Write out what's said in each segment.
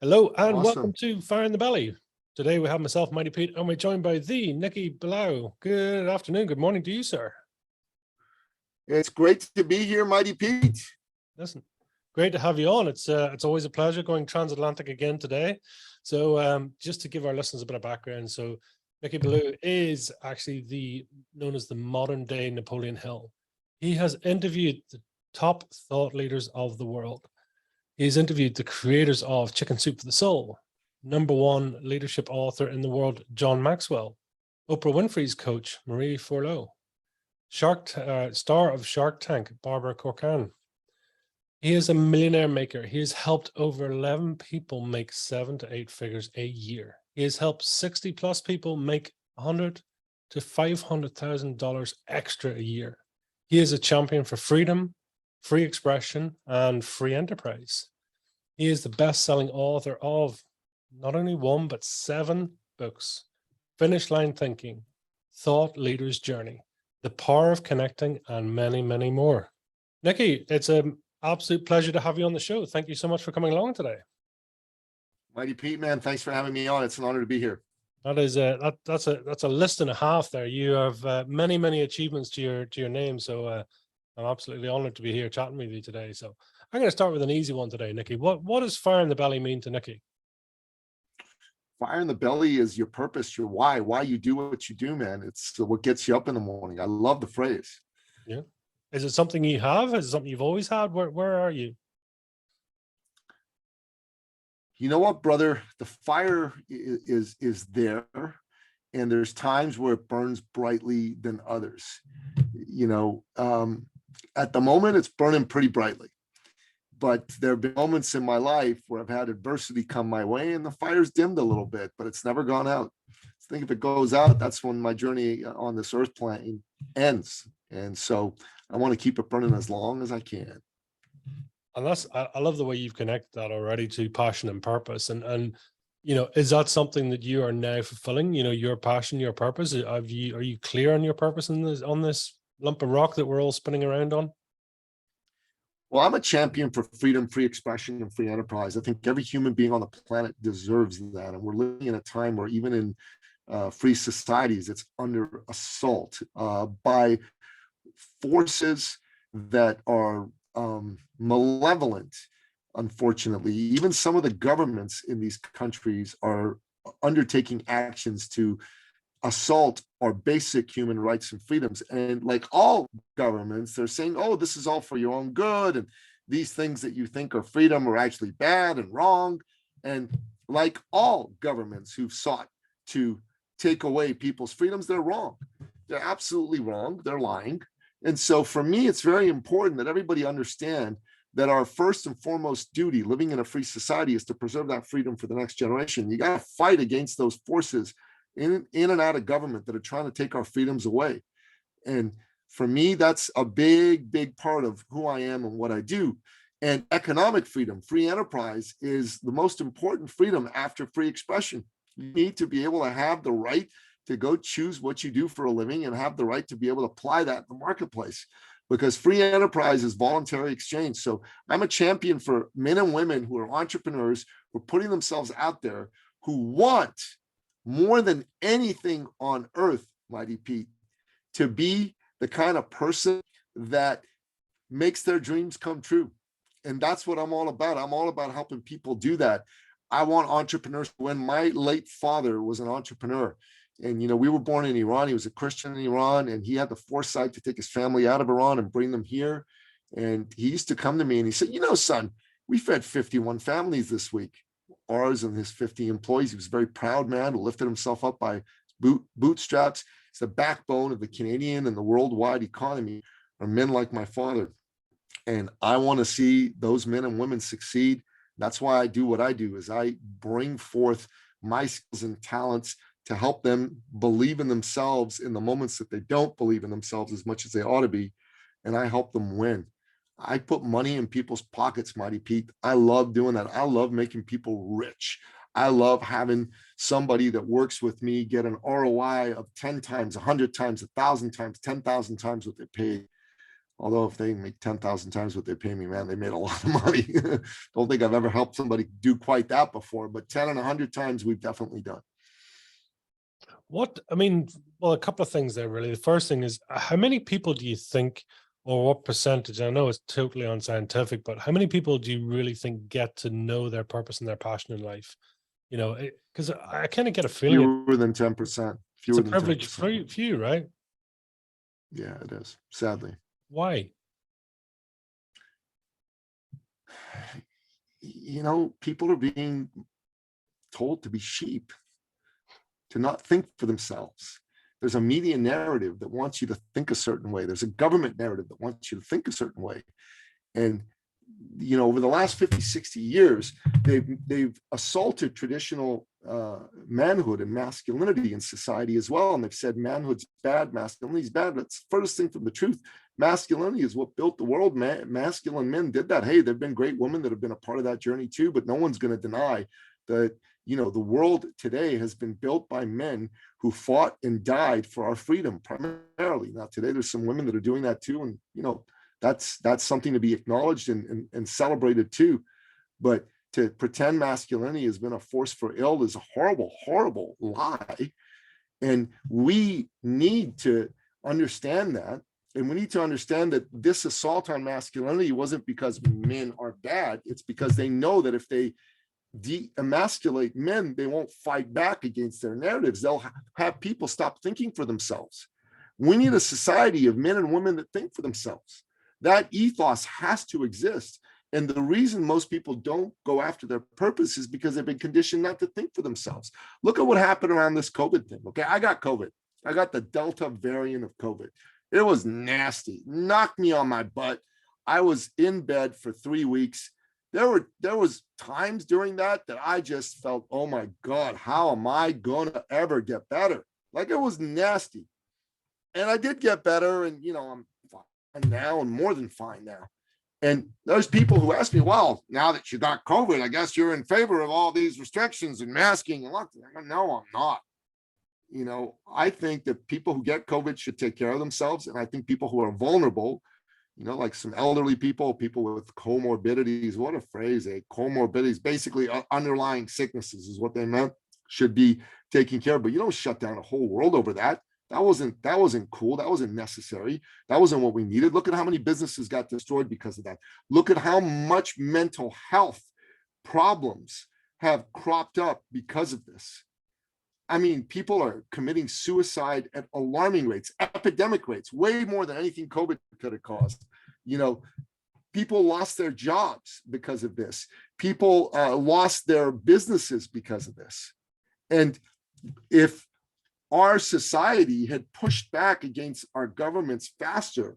Hello and welcome Awesome. to Fire in the Belly. Today we have myself, Mighty Pete, and we're joined by the Nicky Billou. Good afternoon, good morning to you, sir. It's great to be here, Mighty Pete. Listen, great to have you on. It's always a pleasure going transatlantic again today. So just to give our listeners a bit of background, so Nicky Billou is actually known as the modern day Napoleon Hill. He has interviewed the top thought leaders of the world. He's interviewed the creators of Chicken Soup for the Soul, #1 leadership author in the world, John Maxwell, Oprah Winfrey's coach, Marie Forleo, star of Shark Tank, Barbara Corcoran. He is a millionaire maker. He has helped over 11 people make 7 to 8 figures a year. He has helped 60 plus people make $100,000 to $500,000 extra a year. He is a champion for freedom, free expression, and free enterprise. He is the best-selling author of not only 1, but 7 books: Finish Line Thinking, Thought Leader's Journey, The Power of Connecting, and many, many more. Nicky, it's an absolute pleasure to have you on the show. Thank you so much for coming along today. Mighty Pete, man, thanks for having me on. It's an honor to be here. That is that's a list and a half there. You have many, many achievements to your name. So I'm absolutely honored to be here chatting with you today. So I'm going to start with an easy one today, Nicky. What does fire in the belly mean to Nicky? Fire in the belly is your purpose, your why you do what you do, man. It's what gets you up in the morning. I love the phrase. Yeah. Is it something you have? Is it something you've always had? Where are you? You know what, brother? The fire is there, and there's times where it burns brightly than others. You know, at the moment, it's burning pretty brightly. But there have been moments in my life where I've had adversity come my way and the fire's dimmed a little bit, but it's never gone out. I think if it goes out, that's when my journey on this earth plane ends. And so I want to keep it burning as long as I can. And I love the way you've connected that already to passion and purpose. And you know, is that something that you are now fulfilling? You know, your passion, your purpose. Are you clear on your purpose on this lump of rock that we're all spinning around on? Well, I'm a champion for freedom, free expression, and free enterprise. I think every human being on the planet deserves that. And we're living in a time where even in free societies, it's under assault by forces that are malevolent. Unfortunately, even some of the governments in these countries are undertaking actions to assault our basic human rights and freedoms. And like all governments, they're saying, oh, this is all for your own good. And these things that you think are freedom are actually bad and wrong. And like all governments who've sought to take away people's freedoms, they're wrong. They're absolutely wrong. They're lying. And so for me, it's very important that everybody understand that our first and foremost duty living in a free society is to preserve that freedom for the next generation. You got to fight against those forces in and out of government that are trying to take our freedoms away. And for me, that's a big part of who I am and what I do. And economic freedom, free enterprise, is the most important freedom after free expression. You need to be able to have the right to go choose what you do for a living and have the right to be able to apply that in the marketplace, because free enterprise is voluntary exchange. So I'm a champion for men and women who are entrepreneurs, who are putting themselves out there, who want more than anything on earth, Mighty Pete, to be the kind of person that makes their dreams come true. And that's what I'm all about. I'm all about helping people do that. I want entrepreneurs. When my late father was an entrepreneur, and, you know, we were born in Iran. He was a Christian in Iran, and he had the foresight to take his family out of Iran and bring them here. And he used to come to me and he said, you know, son, we fed 51 families this week, ours and his 50 employees. He was a very proud man who lifted himself up by bootstraps. It's the backbone of the Canadian and the worldwide economy are men like my father. And I want to see those men and women succeed. That's why I do what I do, is I bring forth my skills and talents to help them believe in themselves in the moments that they don't believe in themselves as much as they ought to be. And I help them win. I put money in people's pockets, Mighty Pete. I love doing that. I love making people rich. I love having somebody that works with me get an ROI of 10 times, 100 times, 1,000 times, 10,000 times what they paid. Although if they make 10,000 times what they pay me, man, they made a lot of money. Don't think I've ever helped somebody do quite that before, but 10 and 100 times we've definitely done. What, I mean, well, a couple of things there, really. The first thing is, how many people do you think, or what percentage, I know it's totally unscientific, but how many people do you really think get to know their purpose and their passion in life? You know, because I kind of get a feeling Fewer than 10%. it's Fewer a than privilege 10%. for you, right? Yeah, it is, sadly. Why? You know, people are being told to be sheep, to not think for themselves. There's a media narrative that wants you to think a certain way. There's a government narrative that wants you to think a certain way. And, you know, over the last 50, 60 years, they've assaulted traditional manhood and masculinity in society as well. And they've said manhood's bad, masculinity's bad. That's the furthest thing from the truth. Masculinity is what built the world. Masculine men did that. Hey, there've been great women that have been a part of that journey too, but no one's going to deny that, you know, the world today has been built by men who fought and died for our freedom primarily. Now, today there's some women that are doing that too. And, you know, that's something to be acknowledged and celebrated too. But to pretend masculinity has been a force for ill is a horrible, horrible lie. And we need to understand that. And we need to understand that this assault on masculinity wasn't because men are bad. It's because they know that if they de-emasculate men, they won't fight back against their narratives. They'll have people stop thinking for themselves. We need a society of men and women that think for themselves. That ethos has to exist. And the reason most people don't go after their purpose is because they've been conditioned not to think for themselves. Look at what happened around this COVID thing. Okay, I got COVID. I got the Delta variant of COVID. It was nasty, knocked me on my butt. I was in bed for 3 weeks. There was times during that I just felt, oh my God, how am I gonna ever get better? Like, it was nasty. And I did get better, and you know, I'm fine now and more than fine now. And there's people who ask me, well, now that you got COVID, I guess you're in favor of all these restrictions and masking and lockdown. No, I'm not. You know, I think that people who get COVID should take care of themselves. And I think people who are vulnerable, you know, like some elderly people, people with comorbidities, what a phrase, comorbidities, basically underlying sicknesses is what they meant, should be taken care of. But you don't shut down a whole world over that. That wasn't cool. That wasn't necessary. That wasn't what we needed. Look at how many businesses got destroyed because of that. Look at how much mental health problems have cropped up because of this. I mean, people are committing suicide at alarming rates, epidemic rates, way more than anything COVID could have caused. You know, people lost their jobs because of this. People lost their businesses because of this. And if our society had pushed back against our governments faster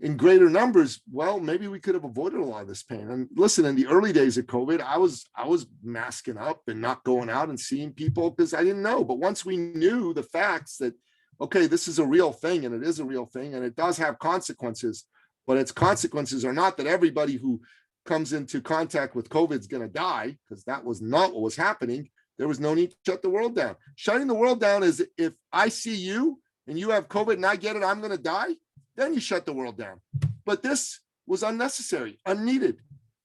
in greater numbers, well, maybe we could have avoided a lot of this pain. And listen, in the early days of COVID, I was masking up and not going out and seeing people because I didn't know. But once we knew the facts that, okay, this is a real thing, and it is a real thing, and it does have consequences, but its consequences are not that everybody who comes into contact with COVID is going to die, because that was not what was happening. There was no need to shut the world down. Shutting the world down is if I see you and you have COVID and I get it, I'm going to die. Then you shut the world down. But this was unnecessary, unneeded.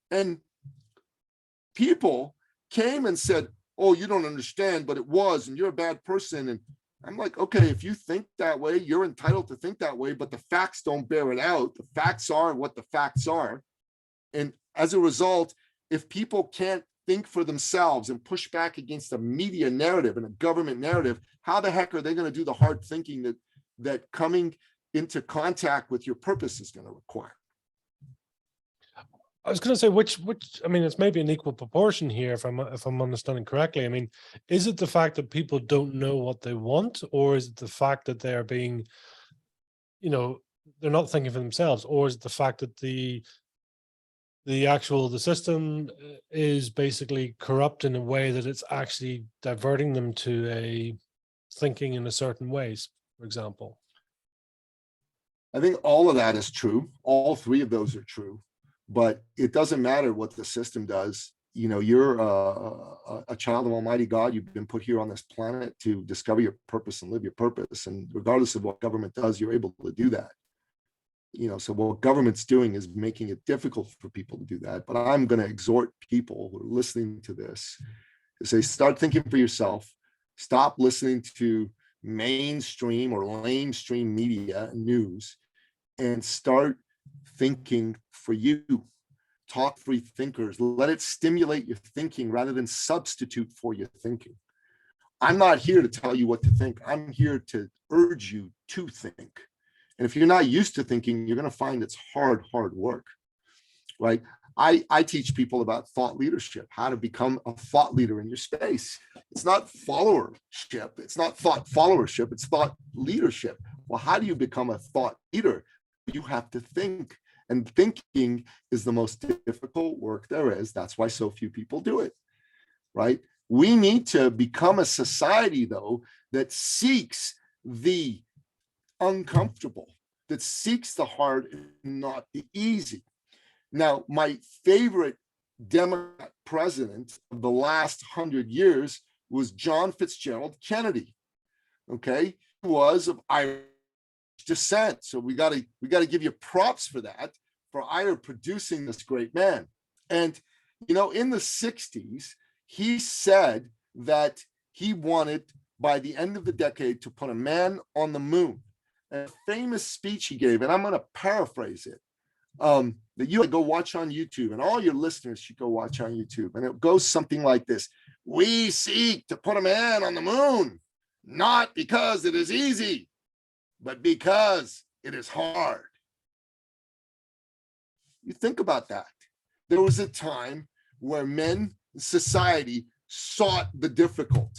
And people came and said, oh, you don't understand, but it was, and you're a bad person. And I'm like, okay, if you think that way, you're entitled to think that way, but the facts don't bear it out. The facts are what the facts are. And as a result, if people can't think for themselves and push back against a media narrative and a government narrative, how the heck are they going to do the hard thinking that coming into contact with your purpose is going to require? I was going to say, which, I mean, it's maybe an equal proportion here, if I'm understanding correctly. I mean, is it the fact that people don't know what they want, or is it the fact that they are being, you know, they're not thinking for themselves, or is it the fact that the system is basically corrupt in a way that it's actually diverting them to a thinking in a certain ways, for example? I think all of that is true. All three of those are true, but it doesn't matter what the system does. You know, you're a child of Almighty God. You've been put here on this planet to discover your purpose and live your purpose. And regardless of what government does, you're able to do that. So what government's doing is making it difficult for people to do that. But I'm going to exhort people who are listening to this to say, start thinking for yourself. Stop listening to mainstream or lamestream media news and start thinking for you. Talk free thinkers. Let it stimulate your thinking rather than substitute for your thinking. I'm not here to tell you what to think. I'm here to urge you to think. And if you're not used to thinking, you're going to find it's hard work, right? I teach people about thought leadership, how to become a thought leader in your space. It's not followership. It's not thought followership. It's thought leadership. Well, how do you become a thought leader? You have to think. And thinking is the most difficult work there is. That's why so few people do it, right? We need to become a society, though, that seeks the uncomfortable, that seeks the hard and not the easy. Now, my favorite Democrat president of the last 100 years was John Fitzgerald Kennedy. Okay, he was of Irish descent, so we got to give you props for that, for either producing this great man. And in the 60s, he said that he wanted by the end of the decade to put a man on the moon. A famous speech he gave, and I'm going to paraphrase it, that you go watch on YouTube, and all your listeners should go watch on YouTube. And it goes something like this: we seek to put a man on the moon, not because it is easy, but because it is hard. You think about that. There was a time where men, society, sought the difficult.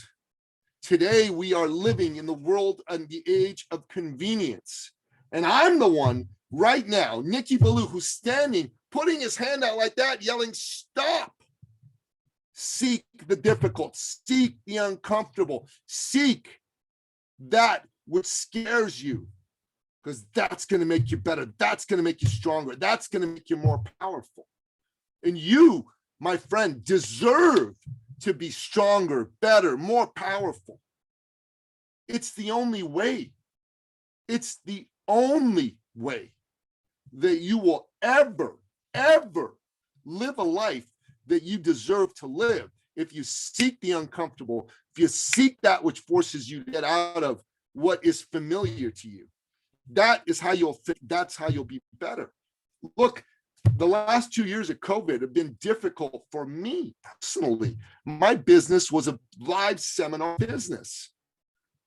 Today, we are living in the world and the age of convenience. And I'm the one right now, Nicky Billou, who's standing, putting his hand out like that, yelling, stop. Seek the difficult, seek the uncomfortable, seek that which scares you, because that's going to make you better. That's going to make you stronger. That's going to make you more powerful. And you, my friend, deserve to be stronger, better, more powerful. It's the only way. It's the only way that you will ever live a life that you deserve to live. If you seek the uncomfortable, if you seek that which forces you to get out of what is familiar to you, that is how you'll think. That's how you'll be better. Look, the last 2 years of COVID have been difficult for me personally. My business was a live seminar business.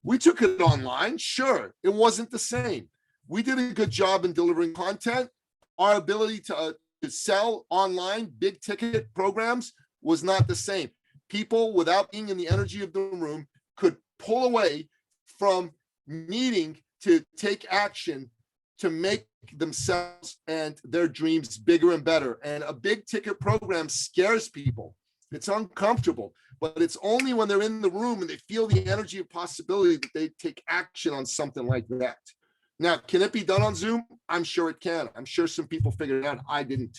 We took it online. Sure, it wasn't the same. We did a good job in delivering content. Our ability to sell online big ticket programs was not the same. People, without being in the energy of the room, could pull away from needing to take action to make themselves and their dreams bigger and better. And a big ticket program scares people. It's uncomfortable, but it's only when they're in the room and they feel the energy of possibility that they take action on something like that. Now, can it be done on Zoom? I'm sure it can. I'm sure some people figured it out. I didn't.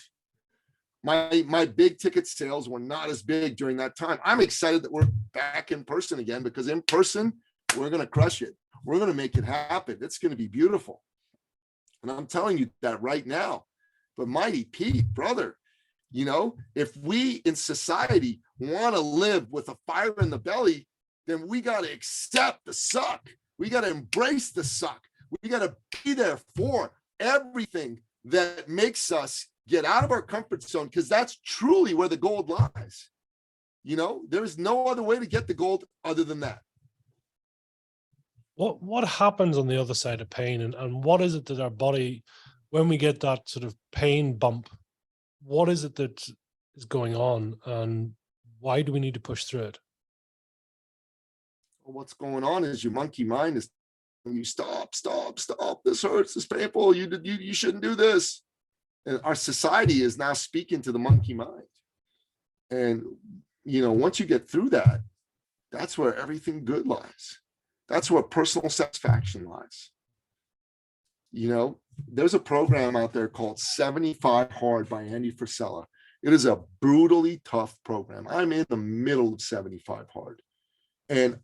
My big ticket sales were not as big during that time. I'm excited that we're back in person again, because in person, we're going to crush it. We're going to make it happen. It's going to be beautiful. And I'm telling you that right now. But Mighty Pete, brother, if we in society want to live with a fire in the belly, then we got to accept the suck. We got to embrace the suck. We got to be there for everything that makes us get out of our comfort zone, because that's truly where the gold lies. There's no other way to get the gold other than that. What happens on the other side of pain, and what is it that our body, when we get that sort of pain bump, what is it that is going on, and why do we need to push through it? Well, what's going on is your monkey mind is you stop. This hurts. This painful. You shouldn't do this. And our society is now speaking to the monkey mind. And once you get through that, that's where everything good lies. That's where personal satisfaction lies. There's a program out there called 75 Hard by Andy Frisella. It is a brutally tough program. I'm in the middle of 75 Hard. And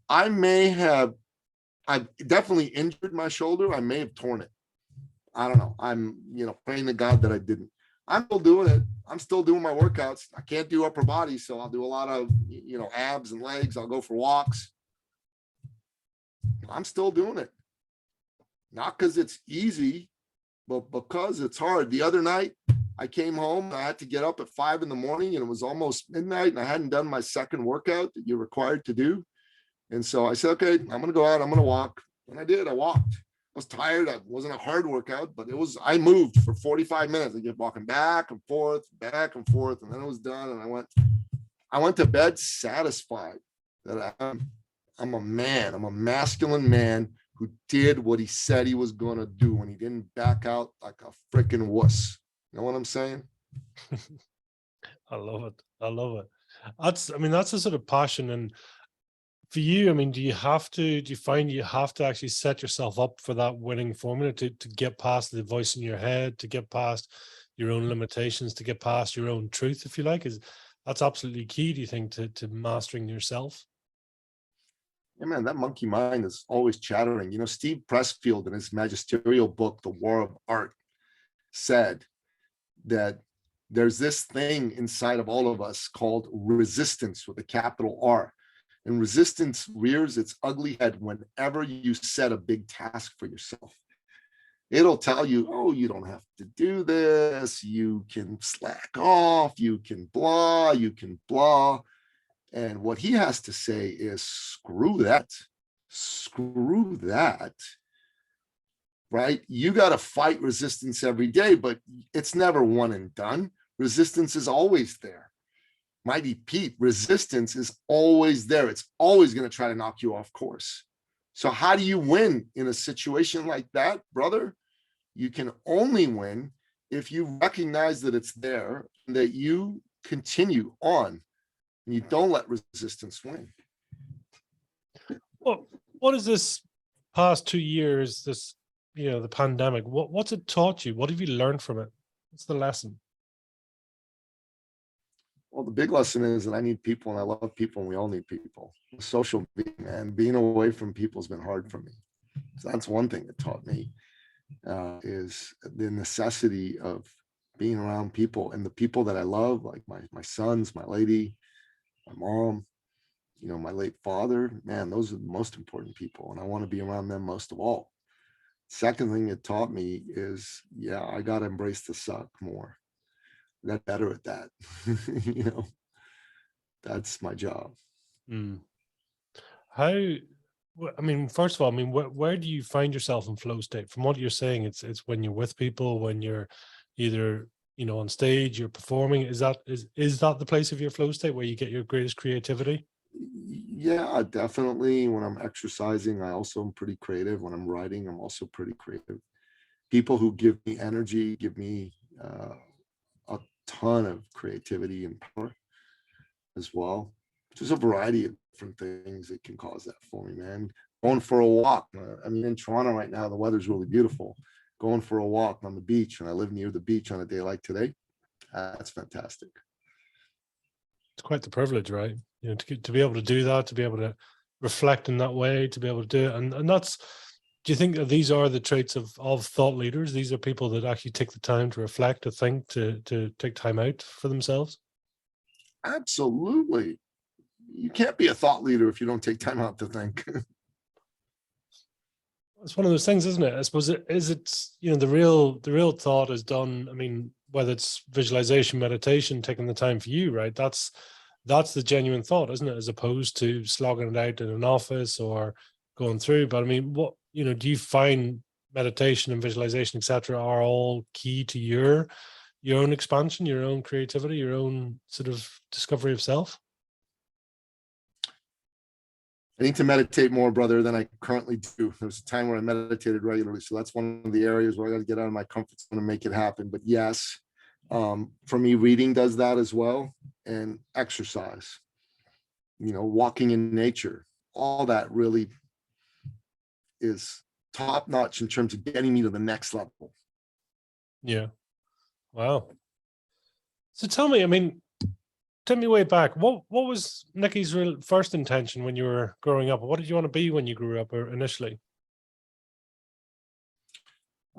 I've definitely injured my shoulder. I may have torn it. I don't know. I'm, praying to God that I didn't. I'm still doing it. I'm still doing my workouts. I can't do upper body, so I'll do a lot of, abs and legs. I'll go for walks. I'm still doing it. Not because it's easy, but because it's hard. The other night, I came home and I had to get up at 5 a.m. and it was almost midnight and I hadn't done my second workout that you're required to do. And so I said, okay, I'm going to go out. I'm going to walk. And I did. I walked. I was tired. It wasn't a hard workout, but I moved for 45 minutes. I kept walking back and forth. And then it was done. And I went to bed satisfied that I'm a man. I'm a masculine man who did what he said he was going to do when he didn't back out like a freaking wuss. You know what I'm saying? I love it. I love it. That's the sort of passion. And for you, do you find you have to actually set yourself up for that winning formula to get past the voice in your head, to get past your own limitations, to get past your own truth, if you like? That's absolutely key, do you think, to mastering yourself? Yeah, man, that monkey mind is always chattering. Steve Pressfield in his magisterial book, The War of Art, said that there's this thing inside of all of us called resistance with a capital R. And resistance rears its ugly head whenever you set a big task for yourself. It'll tell you, oh, you don't have to do this. You can slack off. You can blah. And what he has to say is, screw that. Screw that. Right? You got to fight resistance every day, but it's never one and done. Resistance is always there. Mighty Pete, resistance is always there. It's always going to try to knock you off course. So how do you win in a situation like that, brother? You can only win if you recognize that it's there and that you continue on and you don't let resistance win. Well, what is this past 2 years, the pandemic, what's it taught you? What have you learned from it? What's the lesson? Well, the big lesson is that I need people and I love people and we all need people. Social being, man, being away from people has been hard for me. So that's one thing it taught me, is the necessity of being around people and the people that I love, like my sons, my lady, my mom, my late father. Man, those are the most important people. And I want to be around them most of all. Second thing it taught me is, I got to embrace the suck more. Get better at that. That's my job. First of all, where do you find yourself in flow state? From what you're saying, it's when you're with people, when you're either on stage, you're performing. Is that the place of your flow state where you get your greatest creativity? Yeah, definitely. When I'm exercising, I also am pretty creative. When I'm writing, I'm also pretty creative. People who give me energy give me a ton of creativity and power as well. There's a variety of different things that can cause that for me, man. Going for a walk. In Toronto right now, the weather's really beautiful. Going for a walk on the beach, and I live near the beach on a day like today. That's fantastic. It's quite the privilege, right? To be able to do that, to be able to reflect in that way, to be able to do it. And that's, do you think that these are the traits of thought leaders? These are people that actually take the time to reflect, to think, to take time out for themselves? Absolutely. You can't be a thought leader if you don't take time out to think. It's one of those things, isn't it? I suppose the real thought is done. Whether it's visualization, meditation, taking the time for you, right? That's the genuine thought, isn't it? As opposed to slogging it out in an office or going through. But what, do you find meditation and visualization, etc., are all key to your own expansion, your own creativity, your own sort of discovery of self? I need to meditate more, brother, than I currently do. There was a time where I meditated regularly. So that's one of the areas where I got to get out of my comfort zone and make it happen. But yes, for me, reading does that as well. And exercise, walking in nature, all that really is top notch in terms of getting me to the next level. Yeah. Wow. So tell me, take me way back. What was Nicky's real first intention when you were growing up? What did you want to be when you grew up, or initially?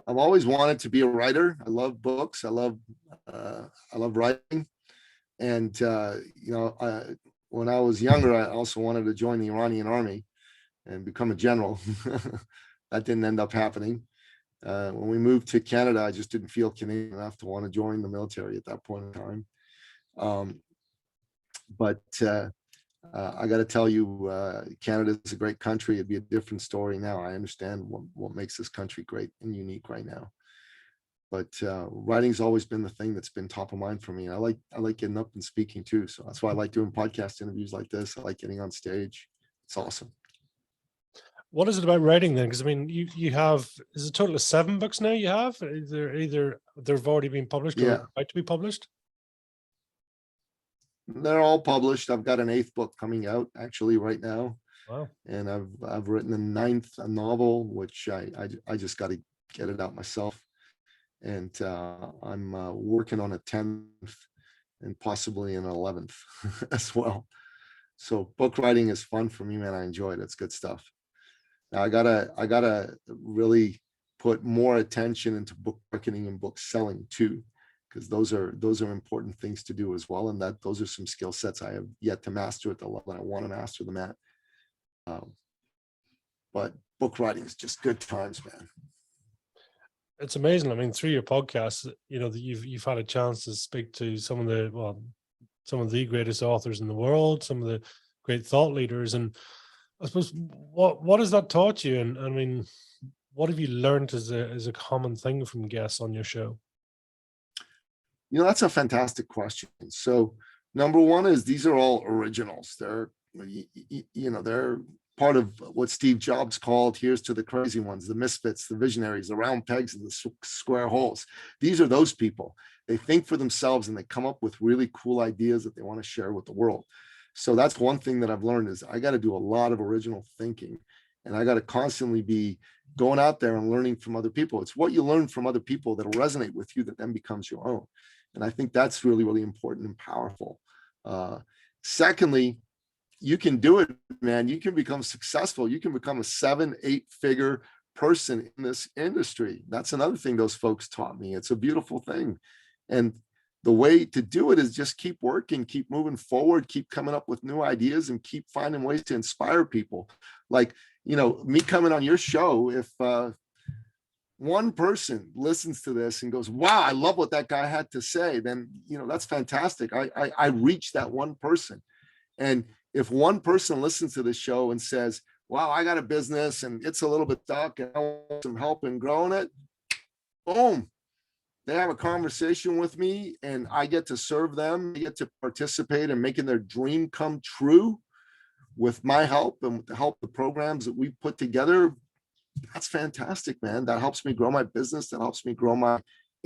I've always wanted to be a writer. I love books. I love writing. And, when I was younger, I also wanted to join the Iranian army and become a general. That didn't end up happening. When we moved to Canada, I just didn't feel Canadian enough to want to join the military at that point in time. But I got to tell you, Canada is a great country. It'd be a different story now. I understand what makes this country great and unique right now. But writing's always been the thing that's been top of mind for me. I like getting up and speaking too. So that's why I like doing podcast interviews like this. I like getting on stage. It's awesome. What is it about writing then? Because I mean, you have, is it a total of 7 books now you have? Either they've already been published or about to be published? They're all published. I've got an 8th book coming out actually right now. Wow. And I've written a 9th novel, which I just got to get it out myself. And I'm working on a 10th and possibly an 11th as well. So book writing is fun for me, man. I enjoy it. It's good stuff. Now I gotta really put more attention into book marketing and book selling too, because those are important things to do as well. And those are some skill sets I have yet to master at the level that I want to master them at. But book writing is just good times, man. It's amazing. I mean, through your podcast, that you've had a chance to speak to some of the greatest authors in the world, some of the great thought leaders. And I suppose what has that taught you? And I mean, what have you learned as a common thing from guests on your show? That's a fantastic question. So number one is these are all originals. They're part of what Steve Jobs called, here's to the crazy ones, the misfits, the visionaries, the round pegs and the square holes. These are those people. They think for themselves and they come up with really cool ideas that they want to share with the world. So that's one thing that I've learned is I got to do a lot of original thinking, and I got to constantly be going out there and learning from other people. It's what you learn from other people that'll resonate with you that then becomes your own. And I think that's really, really important and powerful. Secondly, you can do it, man. You can become successful. You can become a 7-8 figure person in this industry. That's another thing those folks taught me. It's a beautiful thing. And the way to do it is just keep working, keep moving forward, keep coming up with new ideas and keep finding ways to inspire people. Like, me coming on your show, if one person listens to this and goes, wow, I love what that guy had to say, then, that's fantastic. I reached that one person. And if one person listens to this show and says, wow, I got a business and it's a little bit dark and I want some help in growing it, boom, they have a conversation with me and I get to serve them. I get to participate in making their dream come true with my help and with the help of the programs that we put together. That's fantastic, man. That helps me grow my business. That helps me grow my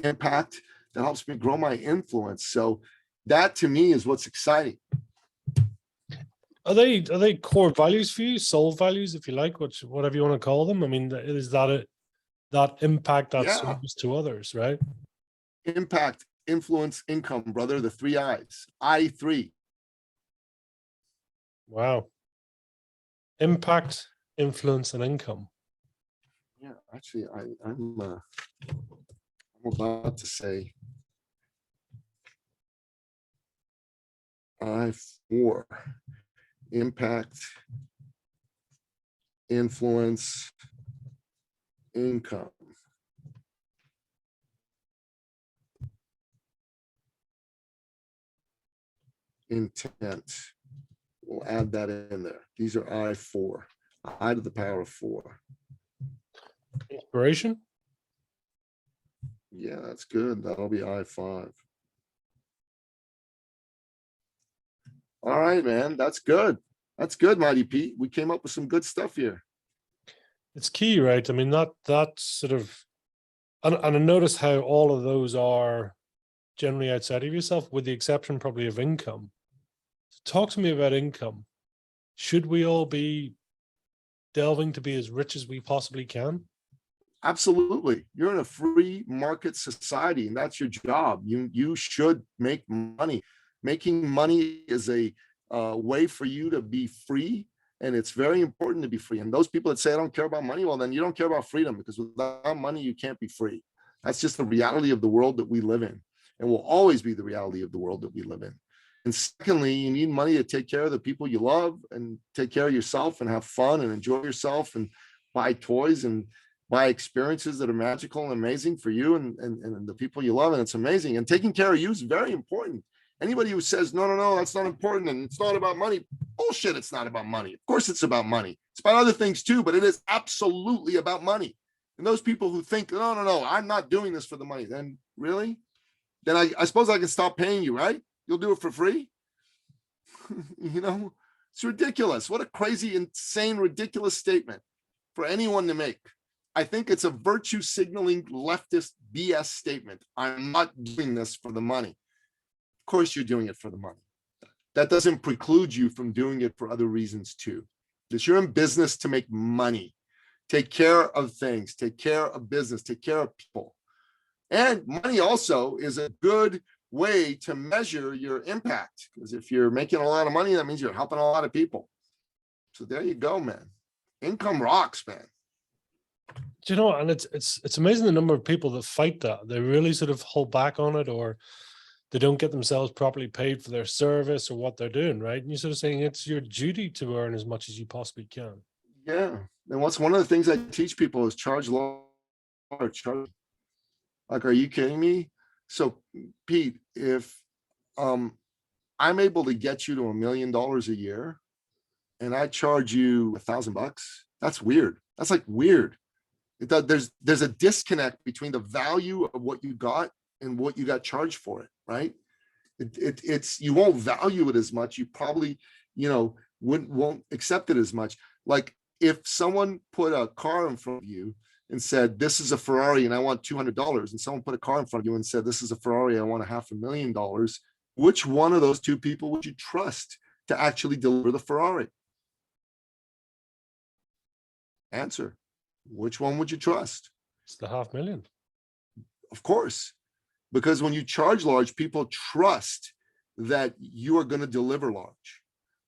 impact. That helps me grow my influence. So that to me is what's exciting. Are they core values for you, soul values, if you like, whatever you want to call them? I mean, is that that impact, that service to others, right? Impact, influence, income, brother. The 3 I's. I3. Wow. Impact, influence, and income. Yeah, actually, I'm about to say I4. Impact, influence, income. Intent. We'll add that in there. These are I4. I to the power of 4. Inspiration? Yeah, that's good. That'll be I5. All right, man. That's good. That's good, Mighty Pete. We came up with some good stuff here. It's key, right? I mean, that sort of, and I notice how all of those are generally outside of yourself, with the exception probably of income. So talk to me about income. Should we all be delving to be as rich as we possibly can? Absolutely. You're in a free market society, and that's your job. You should make money. Making money is a way for you to be free And it's very important to be free. And those people that say, I don't care about money, well, then you don't care about freedom, because without money, you can't be free. That's just the reality of the world that we live in, and will always be the reality of the world that we live in. And secondly, you need money to take care of the people you love and take care of yourself and have fun and enjoy yourself and buy toys and buy experiences that are magical and amazing for you and the people you love. And it's amazing. And taking care of you is very important. Anybody who says, no, that's not important and it's not about money, bullshit, it's not about money. Of course it's about money. It's about other things too, but it is absolutely about money. And those people who think, no, I'm not doing this for the money, then really? Then I suppose I can stop paying you, right? You'll do it for free? You know, it's ridiculous. What a crazy, insane, ridiculous statement for anyone to make. I think it's a virtue signaling leftist BS statement. I'm not doing this for the money. Of course you're doing it for the money. That doesn't preclude you from doing it for other reasons too. Because you're in business to make money. Take care of things, take care of business, take care of people. And money also is a good way to measure your impact. Because if you're making a lot of money, that means you're helping a lot of people. So there you go, man. Income rocks, man. Do you know, and it's amazing the number of people that fight that. They really sort of hold back on it, or they don't get themselves properly paid for their service or what they're doing, right? And you're sort of saying it's your duty to earn as much as you possibly can. Yeah. And what's one of the things I teach people is charge low or charge. Like, are you kidding me? So Pete, if I'm able to get you to $1 million a year and I charge you $1,000, that's weird. That's like weird. There's a disconnect between the value of what you got and what you got charged for it, right? It's you won't value it as much. You probably, won't accept it as much. Like if someone put a car in front of you and said, this is a Ferrari and I want $200, and someone put a car in front of you and said, this is a Ferrari, I want $500,000, which one of those two people would you trust to actually deliver the Ferrari? Answer. Which one would you trust? It's the $500,000. Of course, because when you charge large, people trust that you are going to deliver large.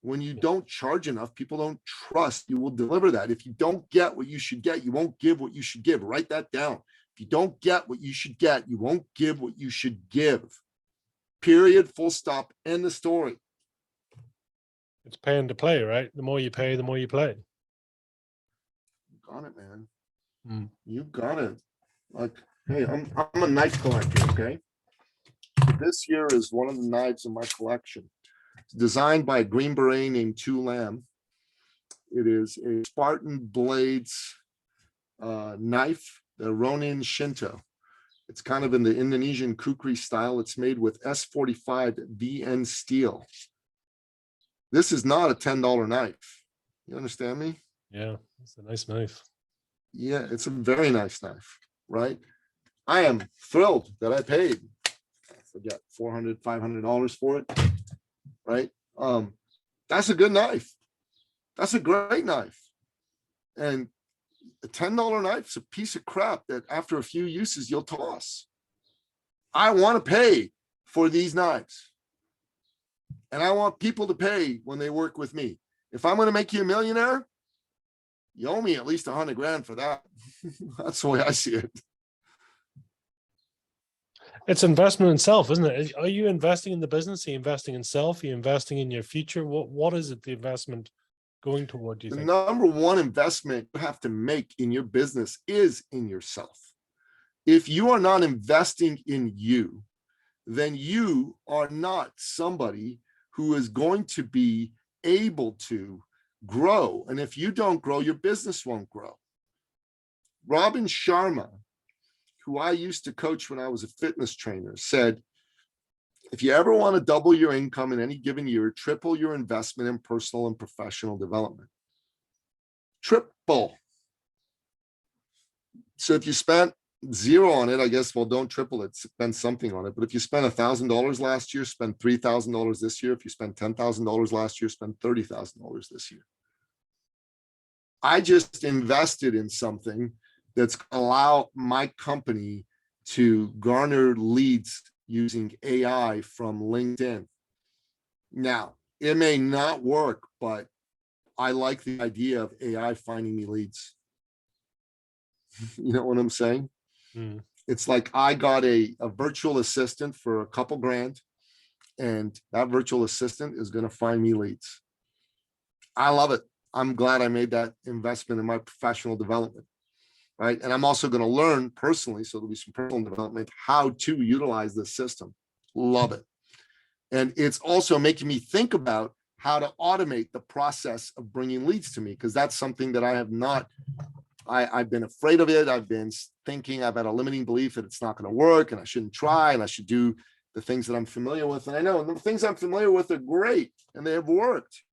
When you don't charge enough, people don't trust you will deliver that. If you don't get what you should get, you won't give what you should give. Write that down. If you don't get what you should get, you won't give what you should give. Period, full stop, end the story. It's paying to play, right? The more you pay, the more you play. You got it, man. Mm. You got it. Like, hey, I'm a knife collector, okay? This here is one of the knives in my collection. It's designed by a Green Beret named Tu Lam. It is a Spartan Blades knife, the Ronin Shinto. It's kind of in the Indonesian kukri style. It's made with S45 VN steel. This is not a $10 knife. You understand me? Yeah, it's a nice knife. Yeah, it's a very nice knife, right? I am thrilled that I paid, I forget, $400, $500 for it, right? That's a good knife. That's a great knife. And a $10 knife is a piece of crap that after a few uses, you'll toss. I want to pay for these knives. And I want people to pay when they work with me. If I'm going to make you a millionaire, you owe me at least $100,000 for that. That's the way I see it. It's investment in self, isn't it? Are you investing in the business? Are you investing in self? Are you investing in your future? What is it, the investment going toward, do you think? The number one investment you have to make in your business is in yourself. If you are not investing in you, then you are not somebody who is going to be able to grow. And if you don't grow, your business won't grow. Robin Sharma, who I used to coach when I was a fitness trainer, said, if you ever want to double your income in any given year, triple your investment in personal and professional development. Triple. So if you spent zero on it, I guess, well, don't triple it, spend something on it. But if you spent $1,000 last year, spend $3,000 this year. If you spent $10,000 last year, spend $30,000 this year. I just invested in something that's allow my company to garner leads using AI from LinkedIn. Now, it may not work, but I like the idea of AI finding me leads. You know what I'm saying? Mm. It's like I got a virtual assistant for a couple grand, and that virtual assistant is going to find me leads. I love it. I'm glad I made that investment in my professional development, right? And I'm also going to learn personally, so there'll be some personal development, how to utilize this system. Love it. And it's also making me think about how to automate the process of bringing leads to me, because that's something that I have not, I've been afraid of it. I've been thinking, I've had a limiting belief that it's not going to work and I shouldn't try and I should do the things that I'm familiar with. And I know the things I'm familiar with are great and they have worked,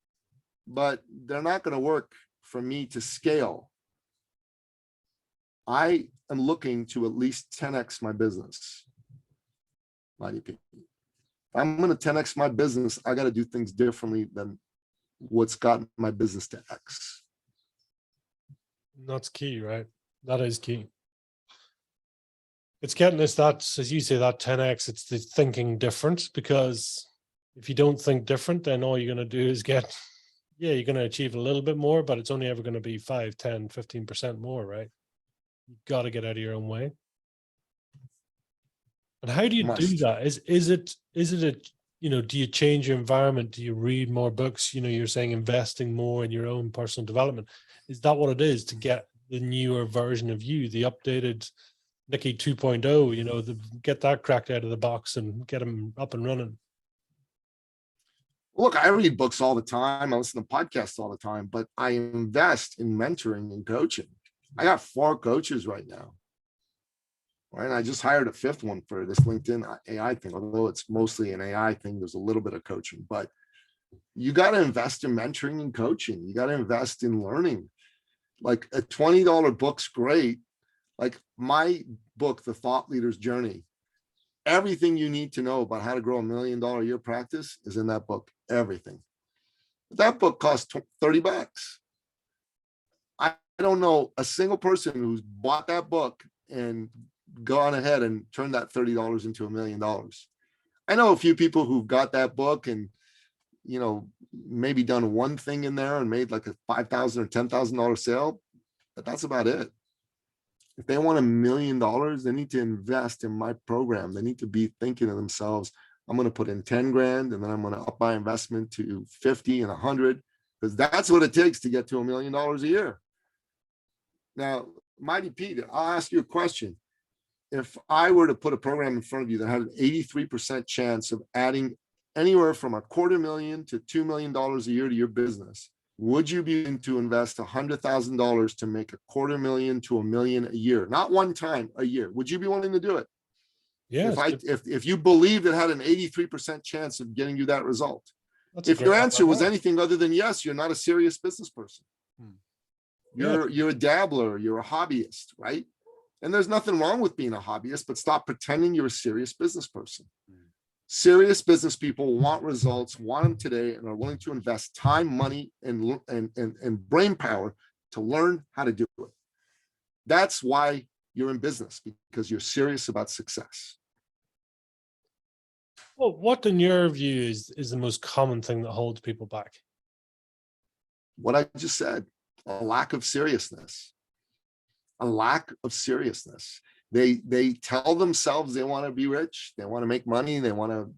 but they're not going to work for me to scale. I am looking to at least 10x my business. Mighty P. If I'm going to 10x my business, I got to do things differently than what's gotten my business to X. That's key, right? That is key. It's getting us that, as you say, that 10x, it's the thinking different, because if you don't think different, then all you're going to do is get, yeah, you're going to achieve a little bit more, but it's only ever going to be 5, 10, 15% more, right? You've got to get out of your own way. And how do you do that? Is it a, you know, do you change your environment? Do you read more books? You know, you're saying investing more in your own personal development. Is that what it is to get the newer version of you, the updated Nicky 2.0, you know, get that cracked out of the box and get them up and running? Look, I read books all the time. I listen to podcasts all the time, but I invest in mentoring and coaching. I got 4 coaches right now. Right. And I just hired a 5th one for this LinkedIn AI thing, although it's mostly an AI thing. There's a little bit of coaching, but you got to invest in mentoring and coaching. You got to invest in learning. Like a $20 book's great. Like my book, The Thought Leader's Journey, everything you need to know about how to grow $1 million a year practice is in that book. Everything. That book costs $30. I don't know a single person who's bought that book and gone ahead and turned that $30 into $1 million. I know a few people who've got that book and, you know, maybe done one thing in there and made like a $5,000 or $10,000 sale, but that's about it. If they want $1 million, they need to invest in my program. They need to be thinking to themselves, I'm going to put in 10 grand and then I'm going to up my investment to 50 and 100, because that's what it takes to get to $1 million a year. Now, Mighty Pete, I'll ask you a question. If I were to put a program in front of you that had an 83% chance of adding anywhere from $250,000 to $2 million a year to your business, would you be willing to invest $100,000 to make $250,000 to $1 million a year? Not one time, a year. Would you be willing to do it? Yeah. If you believed it had an 83% chance of getting you that result. If your answer was anything other than yes, you're not a serious business person. You're a dabbler, you're a hobbyist, right? And there's nothing wrong with being a hobbyist, but stop pretending you're a serious business person. Serious business people want results, want them today, and are willing to invest time, money, and brain power to learn how to do it. That's why you're in business, because you're serious about success. Well, what in your view is the most common thing that holds people back? What I just said, a lack of seriousness. A lack of seriousness. They tell themselves they want to be rich, they want to make money, they want to,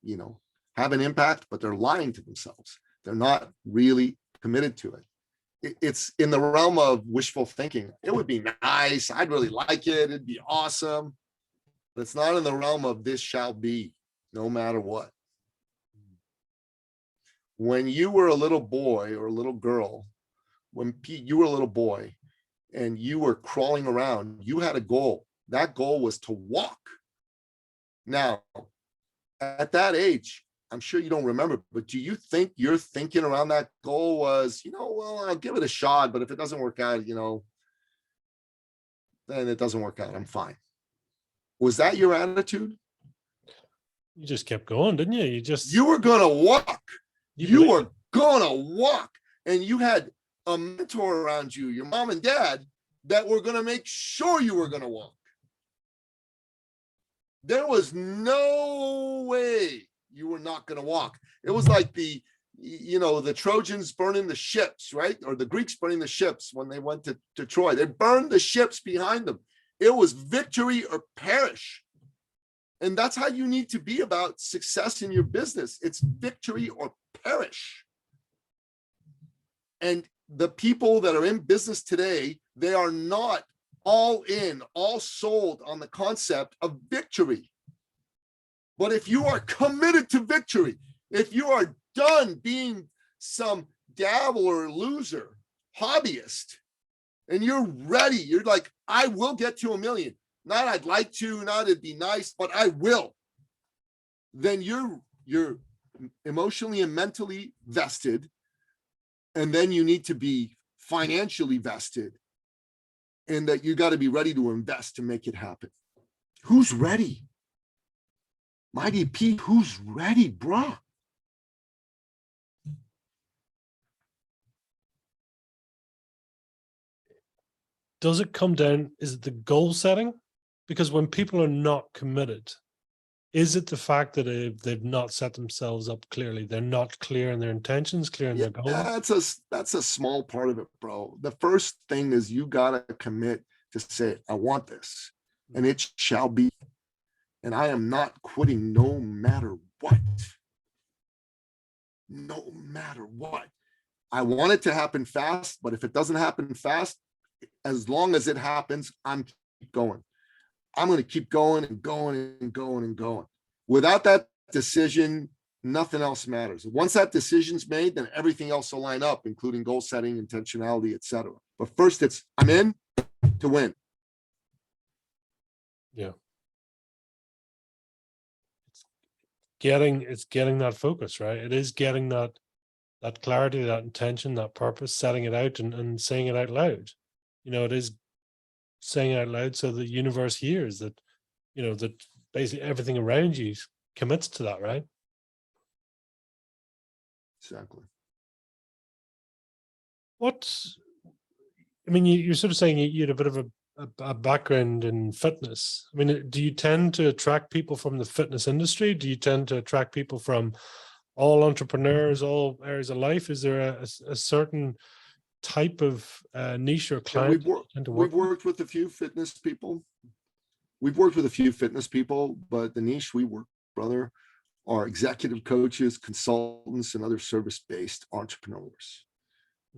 you know, have an impact, but they're lying to themselves. They're not really committed to it. It's in the realm of wishful thinking. It would be nice. I'd really like it. It'd be awesome. But it's not in the realm of this shall be, no matter what. When you were a little boy or a little girl, when you were a little boy, and you were crawling around, you had a goal. That goal was to walk. Now, at that age, I'm sure you don't remember, but do you think your thinking around that goal was, you know, well, I'll give it a shot, but if it doesn't work out, you know, then it doesn't work out. I'm fine. Was that your attitude? You just kept going, didn't you? You were going to walk. You were going to walk. And you had a mentor around you, your mom and dad, that were going to make sure you were going to walk. There was no way you were not going to walk. It was like the you know, the Trojans burning the ships, right? Or the Greeks burning the ships when they went to Troy. They burned the ships behind them. It was victory or perish. And that's how you need to be about success in your business. It's victory or perish. And the people that are in business today, they are not all in, all sold on the concept of victory. But if you are committed to victory, if you are done being some dabbler, loser, hobbyist, and you're ready, you're like, I will get to 1 million. Not I'd like to, not it'd be nice, but I will. Then you're emotionally and mentally vested. And then you need to be financially vested, and that you got to be ready to invest to make it happen. Who's ready? Mighty Pete, who's ready, bro? Does it come down, is it the goal setting? Because when people are not committed, is it the fact that they've not set themselves up clearly? They're not clear in their intentions, clear in their goals? That's a small part of it, bro. The first thing is you gotta commit to say, I want this, and it shall be. And I am not quitting no matter what. No matter what. I want it to happen fast, but if it doesn't happen fast, as long as it happens, I'm keep going. I'm going to keep going and going and going and going. Without that decision, nothing else matters. Once that decision's made, then everything else will line up, including goal setting, intentionality, etc. But first, it's I'm in to win. Yeah. It's getting that focus, right? It is getting that clarity, that intention, that purpose, setting it out and saying it out loud. You know, it is saying it out loud so the universe hears that, you know, that basically everything around you commits to that, right? Exactly. I mean, you're sort of saying you had a bit of a background in fitness. I mean, do you tend to attract people from the fitness industry? Do you tend to attract people from all entrepreneurs, all areas of life? Is there a certain type of niche or client? Yeah, we've worked with a few fitness people. But the niche we work, brother, are executive coaches, consultants, and other service-based entrepreneurs.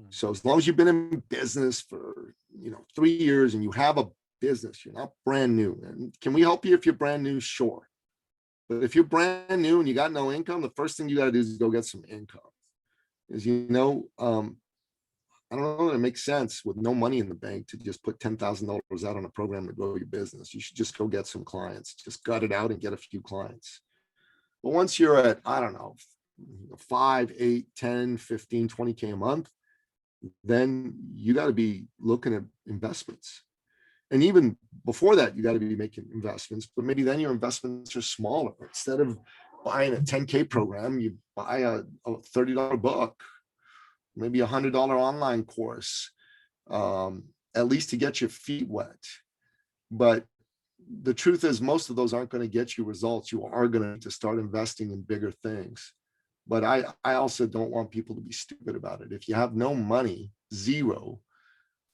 So as long as you've been in business for 3 years and you have a business, you're not brand new. And can we help you if you're brand new? Sure. But if you're brand new and you got no income, the first thing you got to do is go get some income. As you know, I don't know that it makes sense with no money in the bank to just put $10,000 out on a program to grow your business. You should just go get some clients, just gut it out and get a few clients. But once you're at, I don't know, 5, 8, 10, 15, 20K a month, then you got to be looking at investments. And even before that, you got to be making investments, but maybe then your investments are smaller. Instead of buying a 10K program, you buy a $30 book, maybe a $100 online course, at least to get your feet wet. But the truth is, most of those aren't going to get you results. You are going to need to start investing in bigger things. But I also don't want people to be stupid about it. If you have no money, zero,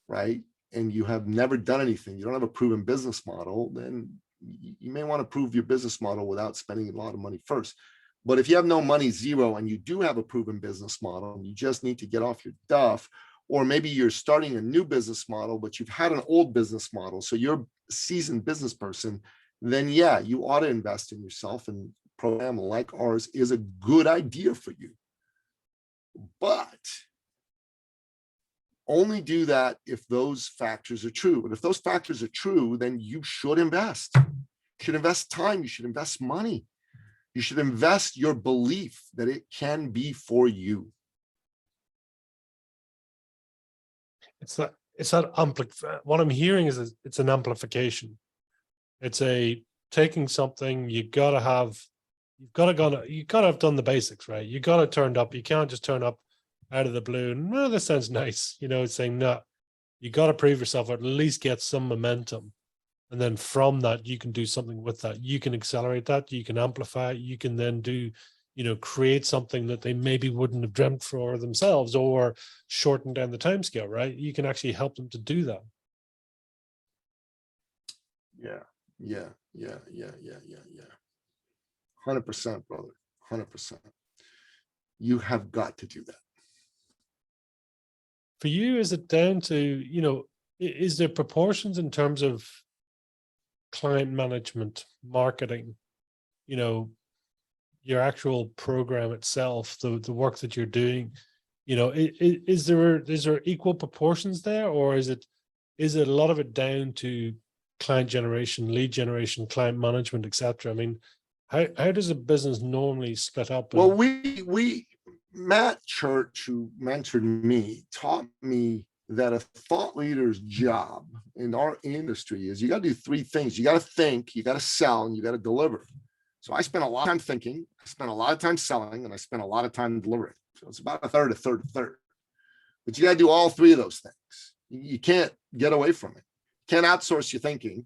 right, and you have never done anything, you don't have a proven business model, then you may want to prove your business model without spending a lot of money first. But if you have no money, zero, and you do have a proven business model, and you just need to get off your duff, or maybe you're starting a new business model, but you've had an old business model, so you're a seasoned business person, then yeah, you ought to invest in yourself, and a program like ours is a good idea for you. But only do that if those factors are true. And if those factors are true, then you should invest. You should invest time. You should invest money. You should invest your belief that it can be for you. It's that what I'm hearing is it's an amplification. It's a taking something, you gotta have done the basics, right? You gotta turned up. You can't just turn up out of the blue and, well, this sounds nice. It's saying, no, you gotta prove yourself, or at least get some momentum. And then from that, you can do something with that. You can accelerate that. You can amplify it. You can then do, create something that they maybe wouldn't have dreamt for themselves, or shorten down the time scale, right? You can actually help them to do that. Yeah. 100%, brother. 100%. You have got to do that. For you, is it down to, is there proportions in terms of client management, marketing, your actual program itself, the work that you're doing, is there equal proportions there, or is it a lot of it down to client generation, lead generation, client management, etc.? I mean, how does a business normally split up? Well, Matt Church, who mentored me, taught me that a thought leader's job in our industry is you got to do three things. You got to think, you got to sell, and you got to deliver. So I spent a lot of time thinking, I spent a lot of time selling, and I spent a lot of time delivering. So it's about a third. But you got to do all three of those things. You can't get away from it. Can't outsource your thinking.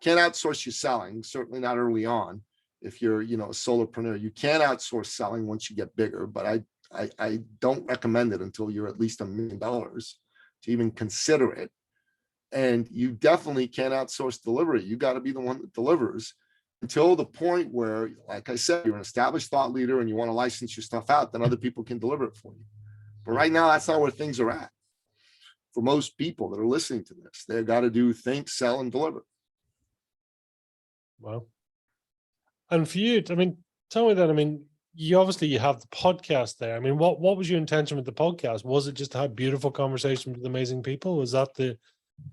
Can't outsource your selling, certainly not early on. If you're, a solopreneur, you can outsource selling once you get bigger, but I don't recommend it until you're at least $1 million to even consider it. And you definitely can't outsource delivery. You got to be the one that delivers until the point where, like I said, you're an established thought leader and you want to license your stuff out, then other people can deliver it for you. But right now, that's not where things are at. For most people that are listening to this, they've got to do think, sell, and deliver. Wow. And for you, I mean, tell me that, I mean, you have the podcast there. I mean, what was your intention with the podcast? Was it just to have beautiful conversations with amazing people? Was that the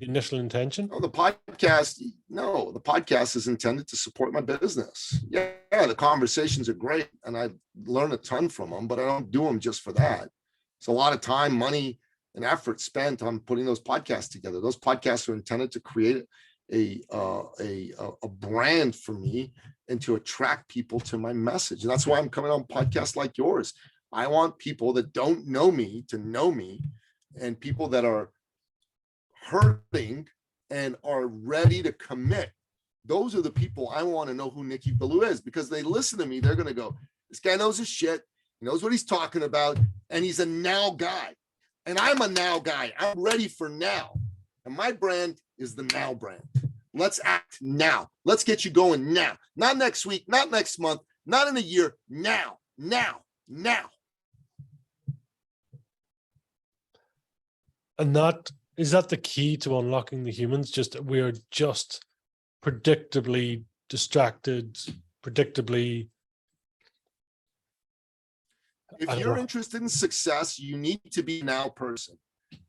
initial intention? The podcast is intended to support my business. Yeah, the conversations are great and I learn a ton from them, but I don't do them just for that. It's a lot of time, money, and effort spent on putting those podcasts together. Those podcasts are intended to create a brand for me and to attract people to my message. And that's why I'm coming on podcasts like yours. I want people that don't know me to know me, and people that are hurting and are ready to commit. Those are the people I want to know who Nicky Billou is, because they listen to me. They're going to go, this guy knows his shit. He knows what he's talking about. And he's a now guy. And I'm a now guy. I'm ready for now. And my brand is the now brand. Let's act now. Let's get you going now. Not next week, not next month, not in a year. Now. And is that the key to unlocking the humans? We're just predictably distracted, predictably. If you're interested in success, you need to be a now person.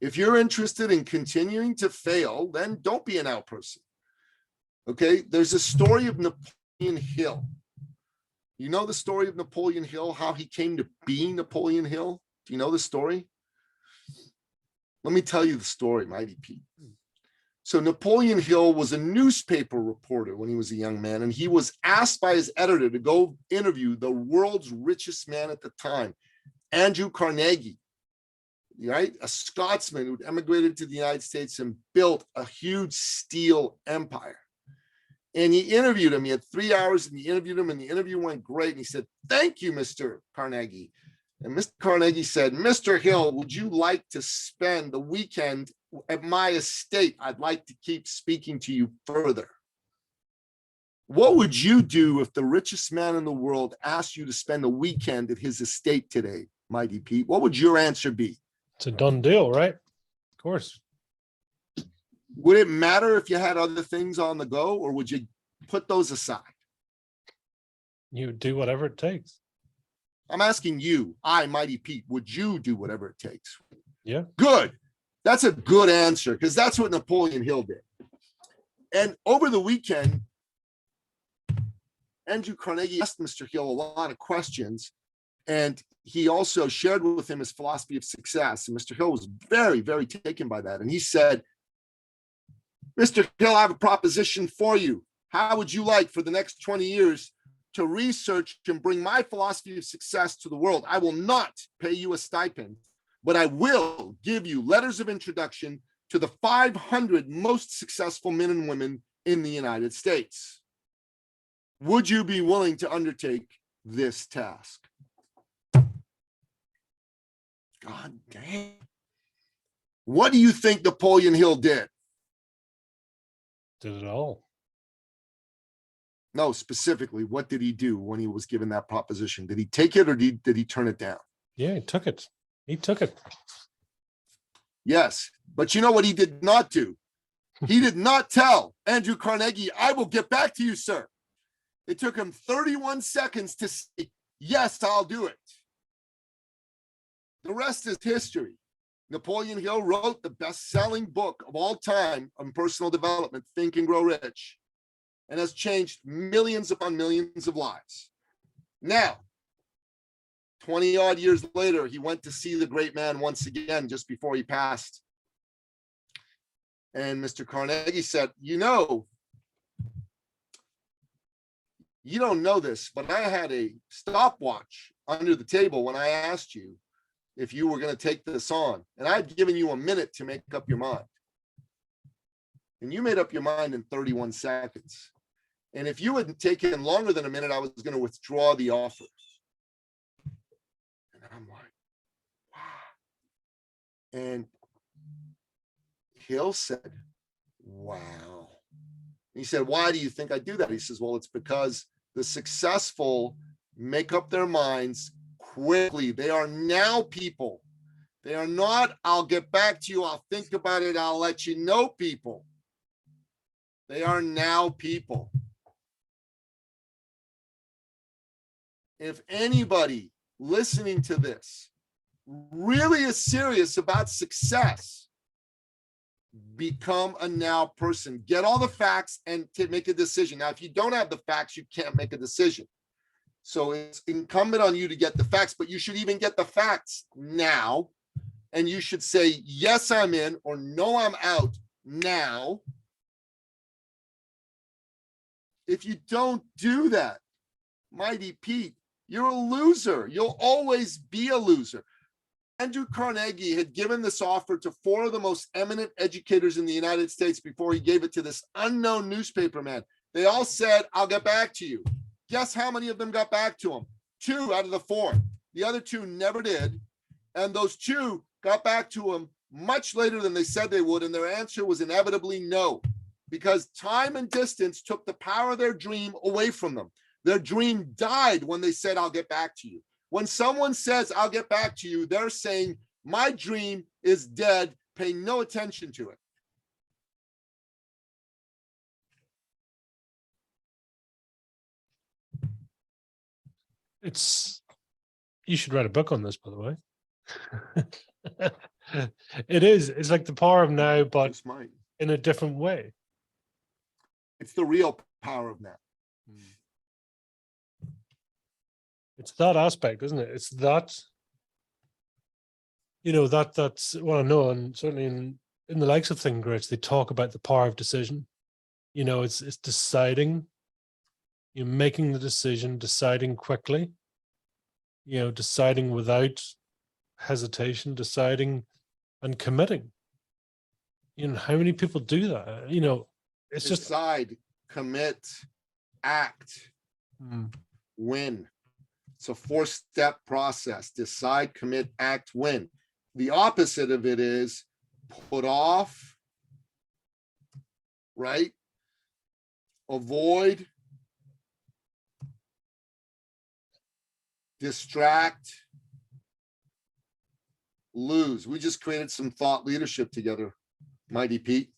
If you're interested in continuing to fail, then don't be a now person. Okay, there's a story of Napoleon Hill. You know the story of Napoleon Hill, how he came to be Napoleon Hill? Do you know the story? Let me tell you the story, Mighty Pete. So Napoleon Hill was a newspaper reporter when he was a young man, and he was asked by his editor to go interview the world's richest man at the time, Andrew Carnegie, right? A Scotsman who'd emigrated to the United States and built a huge steel empire. And he interviewed him. He had 3 hours and he interviewed him, and the interview went great. And he said, "Thank you, Mr. Carnegie." And Mr. Carnegie said, "Mr. Hill, would you like to spend the weekend at my estate? I'd like to keep speaking to you further." What would you do if the richest man in the world asked you to spend a weekend at his estate today, Mighty Pete? What would your answer be? It's a done deal, right? Of course. Would it matter if you had other things on the go, or would you put those aside? You do whatever it takes. I'm asking you, Mighty Pete, would you do whatever it takes? Yeah. Good. That's a good answer, because that's what Napoleon Hill did. And over the weekend, Andrew Carnegie asked Mr. Hill a lot of questions, and he also shared with him his philosophy of success. And Mr. Hill was very, very taken by that. And he said, "Mr. Hill, I have a proposition for you. How would you like for the next 20 years to research and bring my philosophy of success to the world? I will not pay you a stipend, but I will give you letters of introduction to the 500 most successful men and women in the United States. Would you be willing to undertake this task?" God damn. What do you think Napoleon Hill did? Did it all. No, specifically, what did he do when he was given that proposition? Did he take it or did he turn it down? Yeah, he took it. He took it. Yes, but you know what he did not do? He did not tell Andrew Carnegie, I will get back to you, sir. It took him 31 seconds to say, yes, I'll do it. The rest is history. Napoleon Hill wrote the best-selling book of all time on personal development, Think and Grow Rich, and has changed millions upon millions of lives. Now, 20 odd years later, he went to see the great man once again, just before he passed. And Mr. Carnegie said, you know, you don't know this, but I had a stopwatch under the table when I asked you if you were going to take this on, and I'd given you a minute to make up your mind. And you made up your mind in 31 seconds. And if you had taken longer than a minute, I was going to withdraw the offer. And I'm like, wow. And Hill said, wow. He said, why do you think I do that? He says, well, it's because the successful make up their minds quickly. They are now people. They are not, I'll get back to you, I'll think about it, I'll let you know people. They are now people. If anybody listening to this really is serious about success, become a now person. Get all the facts and to make a decision. Now, if you don't have the facts, you can't make a decision. So it's incumbent on you to get the facts, but you should even get the facts now. And you should say, yes, I'm in, or no, I'm out now. If you don't do that, Mighty Pete, you're a loser. You'll always be a loser. Andrew Carnegie had given this offer to 4 of the most eminent educators in the United States before he gave it to this unknown newspaper man. They all said, I'll get back to you. Guess how many of them got back to him? 2 out of the 4. The other 2 never did. And those 2 got back to him much later than they said they would. And their answer was inevitably no, because time and distance took the power of their dream away from them. Their dream died when they said, I'll get back to you. When someone says, I'll get back to you, they're saying, my dream is dead. Pay no attention to it. You should write a book on this, by the way. It's like the power of now, but in a different way. It's the real power of now. It's that aspect, isn't it? It's that, that's what I know. And certainly in the likes of Think Rich, they talk about the power of decision. It's deciding, you're making the decision, deciding quickly, deciding without hesitation, deciding and committing. How many people do that? It's just decide, commit, act, win. It's a 4-step process. Decide, commit, act, win. The opposite of it is put off, right? Avoid, distract, lose. We just created some thought leadership together, Mighty Pete.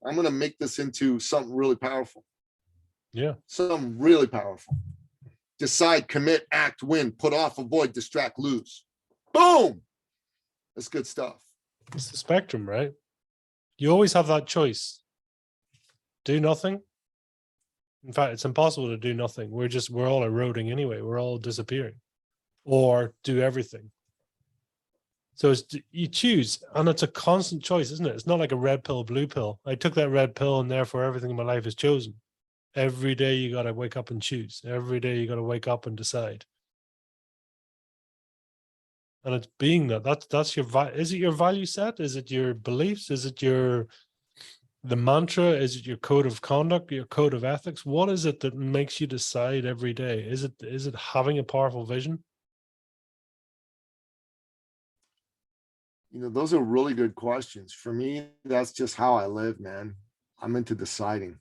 I'm going to make this into something really powerful. Yeah. Something really powerful. Decide, commit, act, win, put off, avoid, distract, lose. Boom. That's good stuff. It's the spectrum, right? You always have that choice. Do nothing. In fact, it's impossible to do nothing. We're all eroding anyway. We're all disappearing. Or do everything. So you choose, and it's a constant choice, isn't it? It's not like a red pill, blue pill. I took that red pill and therefore everything in my life is chosen. Every day you got to wake up and choose. Every day you got to wake up and decide. And it's being that's your, is it your value set? Is it your beliefs? Is it the mantra? Is it your code of conduct, your code of ethics? What is it that makes you decide every day? Is it having a powerful vision? those are really good questions. For me, that's just how I live, man. I'm into deciding,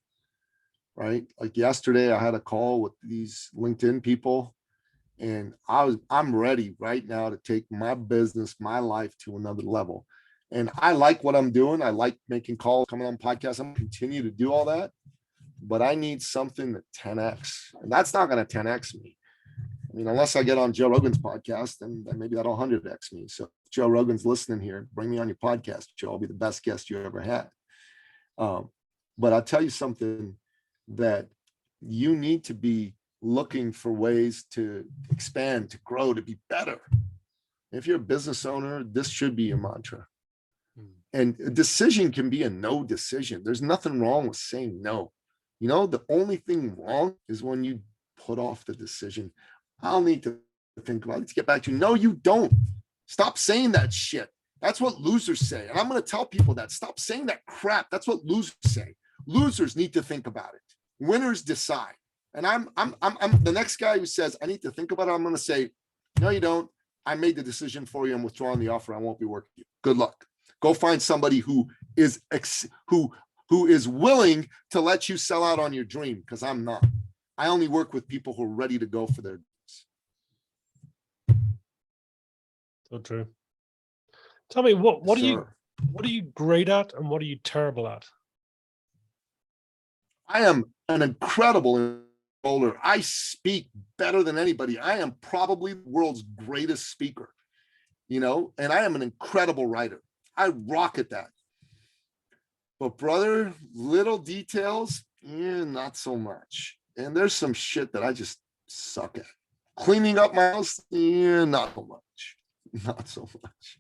right? Like yesterday, I had a call with these LinkedIn people, and I'm ready right now to take my business, my life to another level. And I like what I'm doing. I like making calls, coming on podcasts. I'm gonna continue to do all that, but I need something that 10x, and that's not going to 10x me. I mean, unless I get on Joe Rogan's podcast, then maybe that'll 100x me. So if Joe Rogan's listening here, bring me on your podcast, Joe. I'll be the best guest you ever had. But I'll tell you something, that you need to be looking for ways to expand, to grow, to be better. If you're a business owner, this should be your mantra. And a decision can be a no decision. There's nothing wrong with saying no. The only thing wrong is when you put off the decision. I'll need to think about it. Let's get back to you. No, you don't. Stop saying that shit. That's what losers say. And I'm going to tell people that. Stop saying that crap. That's what losers say. Losers need to think about it. Winners decide. And I'm the next guy who says, I need to think about it. I'm going to say, no, you don't. I made the decision for you. I'm withdrawing the offer. I won't be working with you. Good luck. Go find somebody who is willing to let you sell out on your dream, because I'm not. I only work with people who are ready to go for their dreams. So true. Tell me, what are you great at and what are you terrible at? I am an incredible bowler. I speak better than anybody. I am probably the world's greatest speaker, and I am an incredible writer. I rock at that. But brother, little details, not so much. And there's some shit that I just suck at. Cleaning up my house, not so much. Not so much.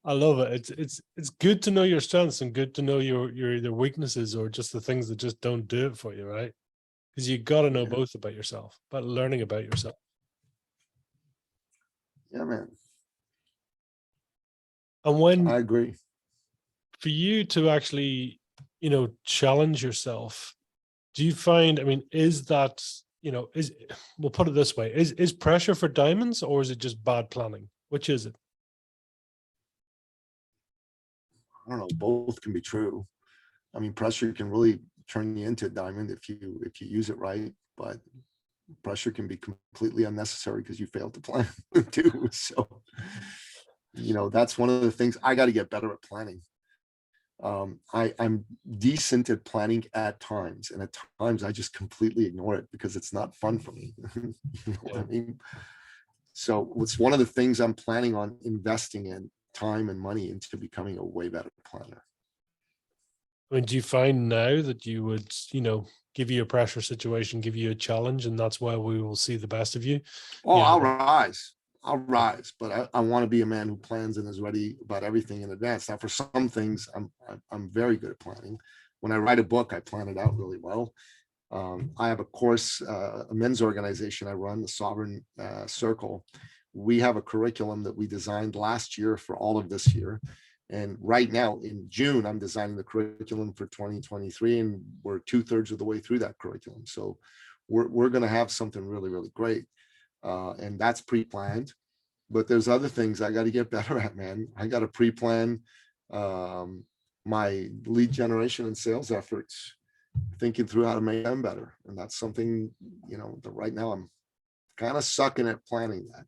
I love it. It's good to know your strengths and good to know your either weaknesses or just the things that just don't do it for you, right? Because you got to know both about yourself, about learning about yourself. Yeah, man. And when I agree. For you to actually, challenge yourself, do you find, I mean, is that, we'll put it this way, is pressure for diamonds or is it just bad planning? Which is it? I don't know. Both can be true. I mean, pressure can really turn you into a diamond if you use it right, but pressure can be completely unnecessary because you failed to plan too. So, that's one of the things I got to get better at planning. I'm decent at planning at times, and at times I just completely ignore it because it's not fun for me. You know what I mean? So it's one of the things I'm planning on investing in time and money into becoming a way better planner. I mean, do you find now that you would, give you a pressure situation, give you a challenge, and that's why we will see the best of you? Oh, I'll rise, but I want to be a man who plans and is ready about everything in advance. Now, for some things, I'm very good at planning. When I write a book, I plan it out really well. I have a course, a men's organization I run, the Sovereign Circle. We have a curriculum that we designed last year for all of this year. And right now in June, I'm designing the curriculum for 2023, and we're 2/3 of the way through that curriculum. So we're going to have something really, really great. And that's pre-planned. But there's other things I got to get better at, man. I got to pre-plan my lead generation and sales efforts, thinking through how to make them better. And that's something, that right now I'm kind of sucking at planning that.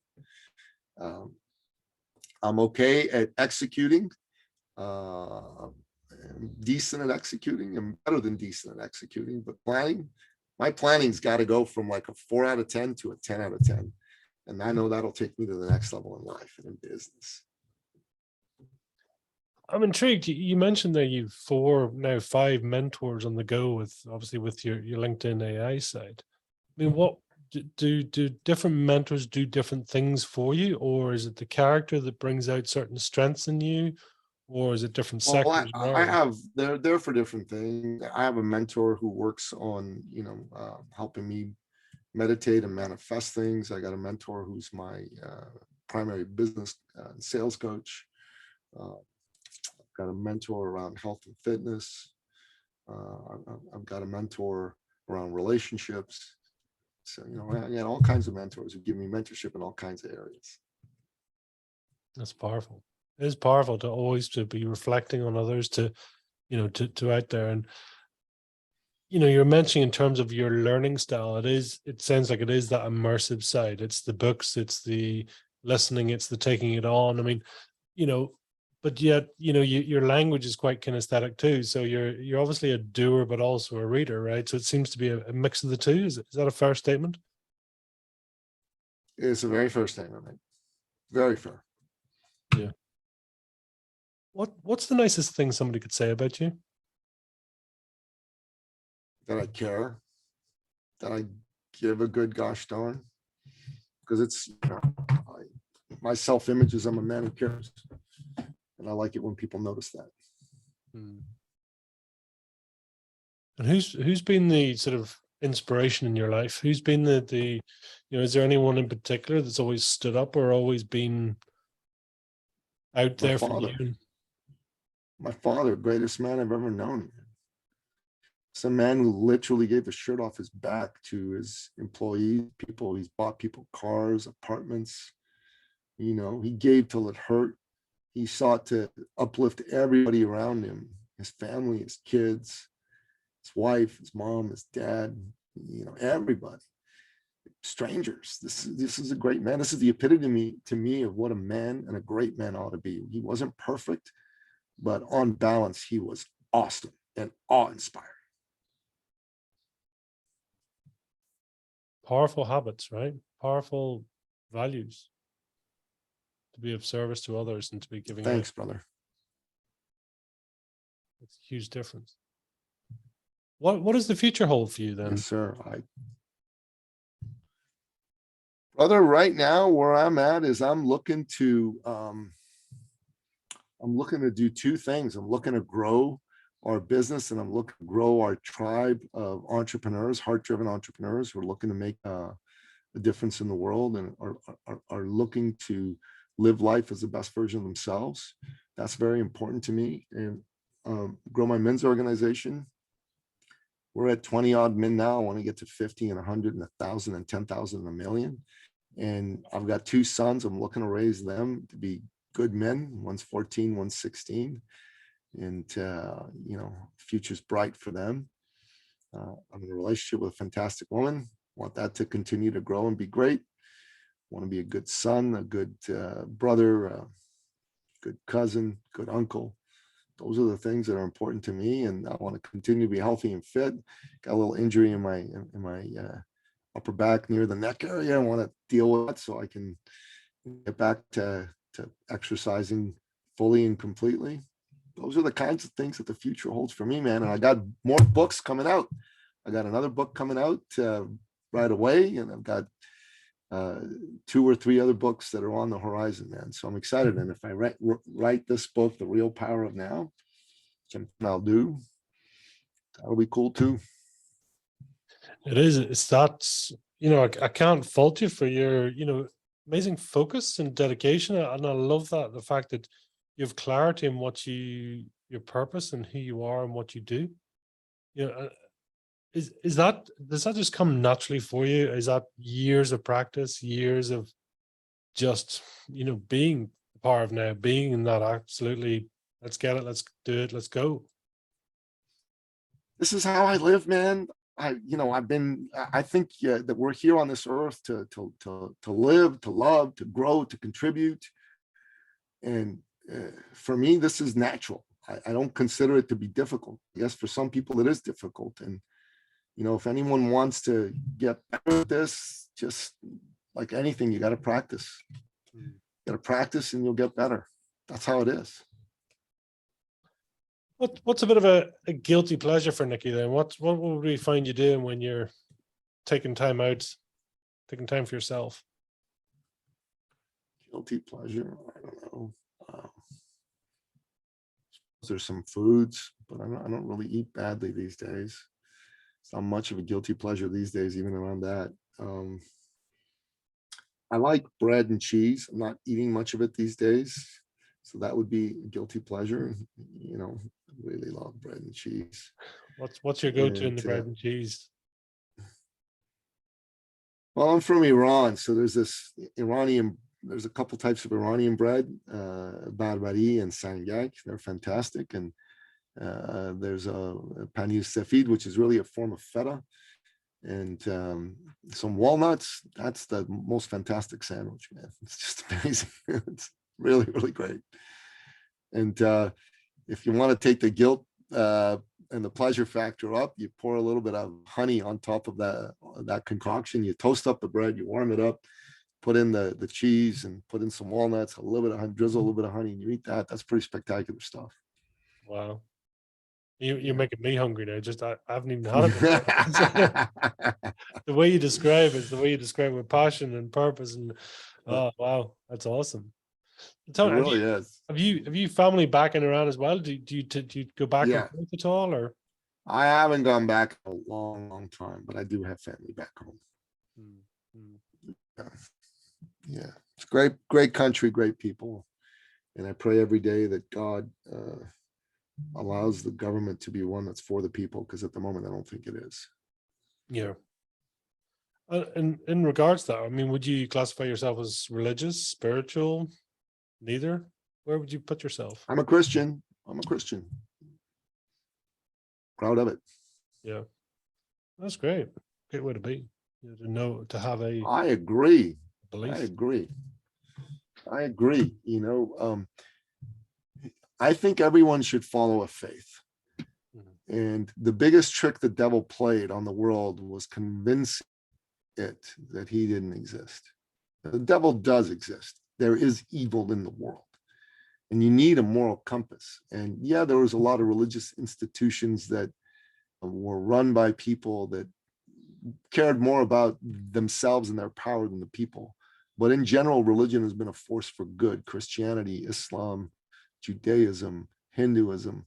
I'm okay at executing, decent at executing, and better than decent at executing, but my planning's got to go from like a 4 out of 10 to a 10 out of 10. And I know that'll take me to the next level in life and in business. I'm intrigued. You mentioned that you've 5 mentors on the go with your LinkedIn AI side. I mean, what do different mentors do different things for you, or is it the character that brings out certain strengths in you, or is it different sectors? I have, they're for different things. I have a mentor who works on, helping me meditate and manifest things. I got a mentor who's my primary business sales coach. Got a mentor around health and fitness. I've got a mentor around relationships. So, I got all kinds of mentors who give me mentorship in all kinds of areas. That's powerful. It is powerful to always to be reflecting on others, to, to out there. And, you're mentioning in terms of your learning style, it sounds like it is that immersive side. It's the books, it's the listening, it's the taking it on. I mean, but yet, your language is quite kinesthetic too. So you're obviously a doer, but also a reader, right? So it seems to be a mix of the two. Is that a fair statement? It's a very fair statement, mate. Very fair. Yeah. What's the nicest thing somebody could say about you? That I care, that I give a good gosh darn, because it's, my self-image is I'm a man who cares, and I like it when people notice that. Hmm. And who's been the sort of inspiration in your life? Who's been the is there anyone in particular that's always stood up or always been out My there for father, you? my father, greatest man I've ever known. It's a man who literally gave the shirt off his back to his employees, people. He's bought people cars, apartments. He gave till it hurt. He sought to uplift everybody around him, his family, his kids, his wife, his mom, his dad, everybody, strangers. This is a great man. This is the epitome to me of what a man and a great man ought to be. He wasn't perfect, but on balance, he was awesome and awe-inspiring. Powerful habits, right? Powerful values to be of service to others and to be giving. Thanks, brother. It's a huge difference. What does the future hold for you then? Yes, sir. Brother, right now where I'm at is I'm looking to do two things. I'm looking to grow our business, and I'm looking to grow our tribe of entrepreneurs, heart-driven entrepreneurs who are looking to make a difference in the world and are looking to live life as the best version of themselves. That's very important to me. And grow my men's organization. We're at 20 odd men now. I want to get to 50 and 100 and 1,000 and 10,000 and 1,000,000. And I've got two sons. I'm looking to raise them to be good men. One's 14, one's 16. And, future's bright for them. I'm in a relationship with a fantastic woman. Want that to continue to grow and be great. Want to be a good son, a good brother, good cousin, good uncle. Those are the things that are important to me, and I want to continue to be healthy and fit. Got a little injury in my upper back near the neck area. I want to deal with it so I can get back to exercising fully and completely. Those are the kinds of things that the future holds for me, man. And I got more books coming out. I got another book coming out right away, and I've got 2 or 3 other books that are on the horizon, man. So I'm excited. And if I write this book, The Real Power of Now, which I'll do, that'll be cool too. It is. It's that, I can't fault you for your, amazing focus and dedication. And I love that, the fact that you have clarity in your purpose and who you are and what you do. Does that just come naturally for you? Is that years of practice, years of just, being the power of now, being in that absolutely, let's get it, let's do it, let's go? This is how I live, man. I think that we're here on this earth to live, to love, to grow, to contribute. And for me, this is natural. I don't consider it to be difficult. Yes, for some people it is difficult. And if anyone wants to get better at this, just like anything, you got to practice. You got to practice and you'll get better. That's how it is. What's a bit of a guilty pleasure for Nicky then? What would we find you doing when you're taking time for yourself? Guilty pleasure? I don't know. There's some foods, but I don't really eat badly these days. It's not much of a guilty pleasure these days, even around that. I like bread and cheese. I'm not eating much of it these days, so that would be a guilty pleasure. I really love bread and cheese. What's your go-to in the bread and cheese? Well, I'm from Iran, so there's this Iranian there's a couple types of Iranian bread, Barbari and Sangak. They're fantastic. And there's a Panus Sefid, which is really a form of feta, and some walnuts. That's the most fantastic sandwich, man. It's just amazing. It's really, really great. And if you want to take the guilt and the pleasure factor up, you pour a little bit of honey on top of that concoction. You toast up the bread, you warm it up, put in the cheese, and put in some walnuts, a little bit of honey, drizzle a little bit of honey, and you eat that. That's pretty spectacular stuff. Wow. You're making me hungry now. Just I haven't even had it. The way you describe it, the way you describe it with passion and purpose, and oh wow, that's awesome. Tell me, It really is. Have you family back in Iran as well? Do you go back and forth at all, or? I haven't gone back in a long, long time, but I do have family back home. Yeah, it's great country, great people, and I pray every day that God allows the government to be one that's for the people, because at the moment I don't think it is. Yeah. And in regards to that, I mean, would you classify yourself as religious, spiritual? Neither? Where would you put yourself? I'm a Christian. Proud of it. Yeah. That's great. Great way to be. To have a I agree. belief. I agree. You know, I think everyone should follow a faith. And the biggest trick the devil played on the world was convincing it that he didn't exist. The devil does exist. There is evil in the world. And you need a moral compass. And yeah, there was a lot of religious institutions that were run by people that cared more about themselves and their power than the people. But in general, religion has been a force for good. Christianity, Islam, Judaism, Hinduism,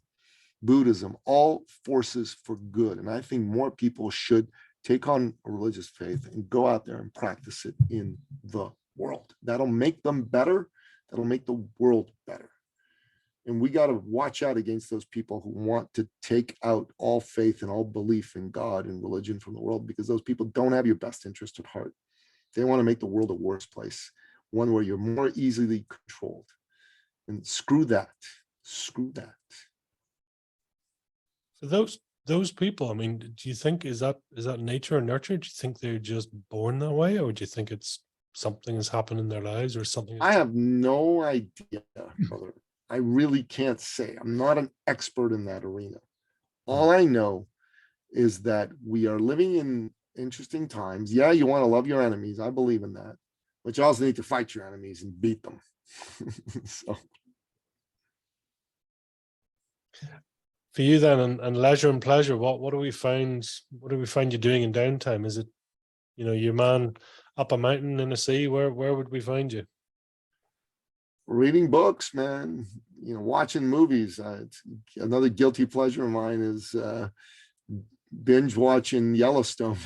Buddhism, all forces for good. And I think more people should take on a religious faith and go out there and practice it in the world. That'll make them better. That'll make the world better. And we got to watch out against those people who want to take out all faith and all belief in God and religion from the world, because those people don't have your best interest at heart. They want to make the world a worse place, one where you're more easily controlled. And screw that. Screw that. So those people, I mean, do you think is that nature or nurture? Do you think they're just born that way, or do you think it's something has happened in their lives, or something? I have no idea, brother. I really can't say. I'm not an expert in that arena. All I know is that we are living in interesting times. Yeah, you want to love your enemies. I believe in that. But you also need to fight your enemies and beat them. So. For you then, and leisure and pleasure, what do we find you doing in downtime? Is it, your man up a mountain in the sea? Where would we find you? Reading books, man. Watching movies. Another guilty pleasure of mine is binge watching Yellowstone.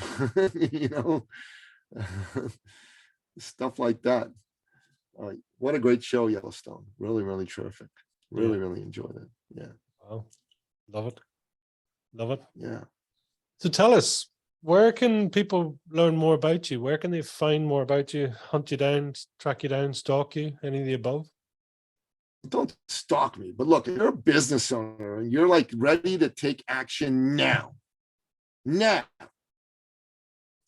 Stuff like that. What a great show, Yellowstone. Really, really terrific. Really, really enjoyed it. Yeah. Wow. Love it. Yeah. So tell us, where can people learn more about you? Where can they find more about you? Hunt you down, track you down, stalk you? Any of the above? Don't stalk me. But look, if you're a business owner and you're like ready to take action now,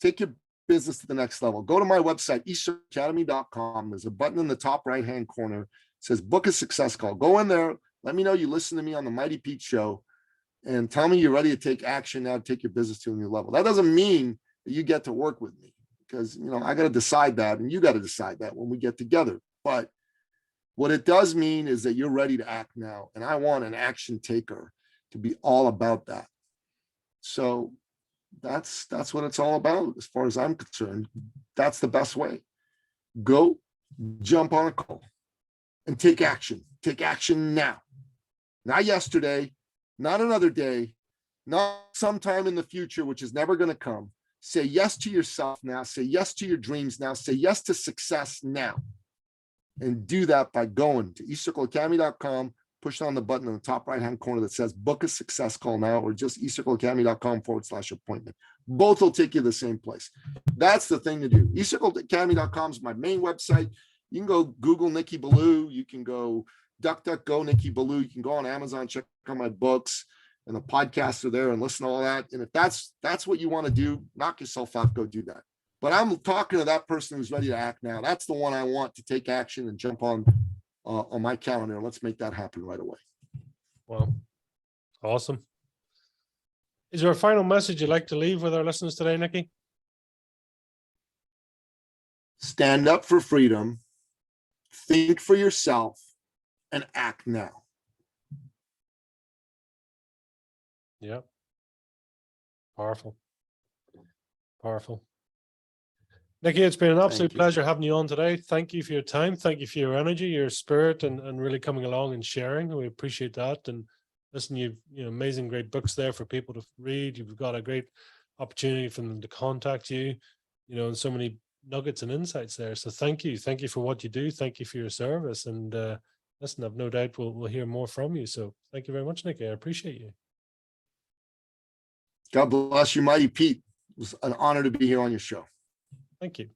take your business to the next level. Go to my website, easternacademy.com. There's a button in the top right-hand corner. It says book a success call. Go in there. Let me know you listen to me on the Mighty Pete Show and tell me you're ready to take action now to take your business to a new level. That doesn't mean that you get to work with me, because, I got to decide that, and you got to decide that when we get together. But what it does mean is that you're ready to act now. And I want an action taker to be all about that. So that's what it's all about. As far as I'm concerned, that's the best way. Go jump on a call and take action. Take action now. Not yesterday, not another day, not sometime in the future, which is never going to come. Say yes to yourself now. Say yes to your dreams now. Say yes to success now. And do that by going to eastcircleacademy.com, push on the button in the top right-hand corner that says book a success call now, or just eastcircleacademy.com/appointment. Both will take you to the same place. That's the thing to do. eastcircleacademy.com is my main website. You can go Google Nicky Billou. You can go DuckDuckGo Nicky Billou. You can go on Amazon, check out my books, and the podcasts are there, and listen to all that. And if that's what you want to do, knock yourself out, go do that. But I'm talking to that person who's ready to act now. That's the one I want to take action and jump on my calendar. Let's make that happen right away. Well, awesome. Is there a final message you'd like to leave with our listeners today, Nicky? Stand up for freedom, think for yourself, and act now. Yeah. Powerful. Powerful. Nicky, it's been an absolute pleasure having you on today. Thank you for your time. Thank you for your energy, your spirit, and really coming along and sharing. We appreciate that. And listen, you've amazing, great books there for people to read. You've got a great opportunity for them to contact you, and so many nuggets and insights there. So thank you. Thank you for what you do. Thank you for your service. And listen, I've no doubt we'll hear more from you. So thank you very much, Nicky. I appreciate you. God bless you, Mighty Pete. It was an honor to be here on your show. Thank you.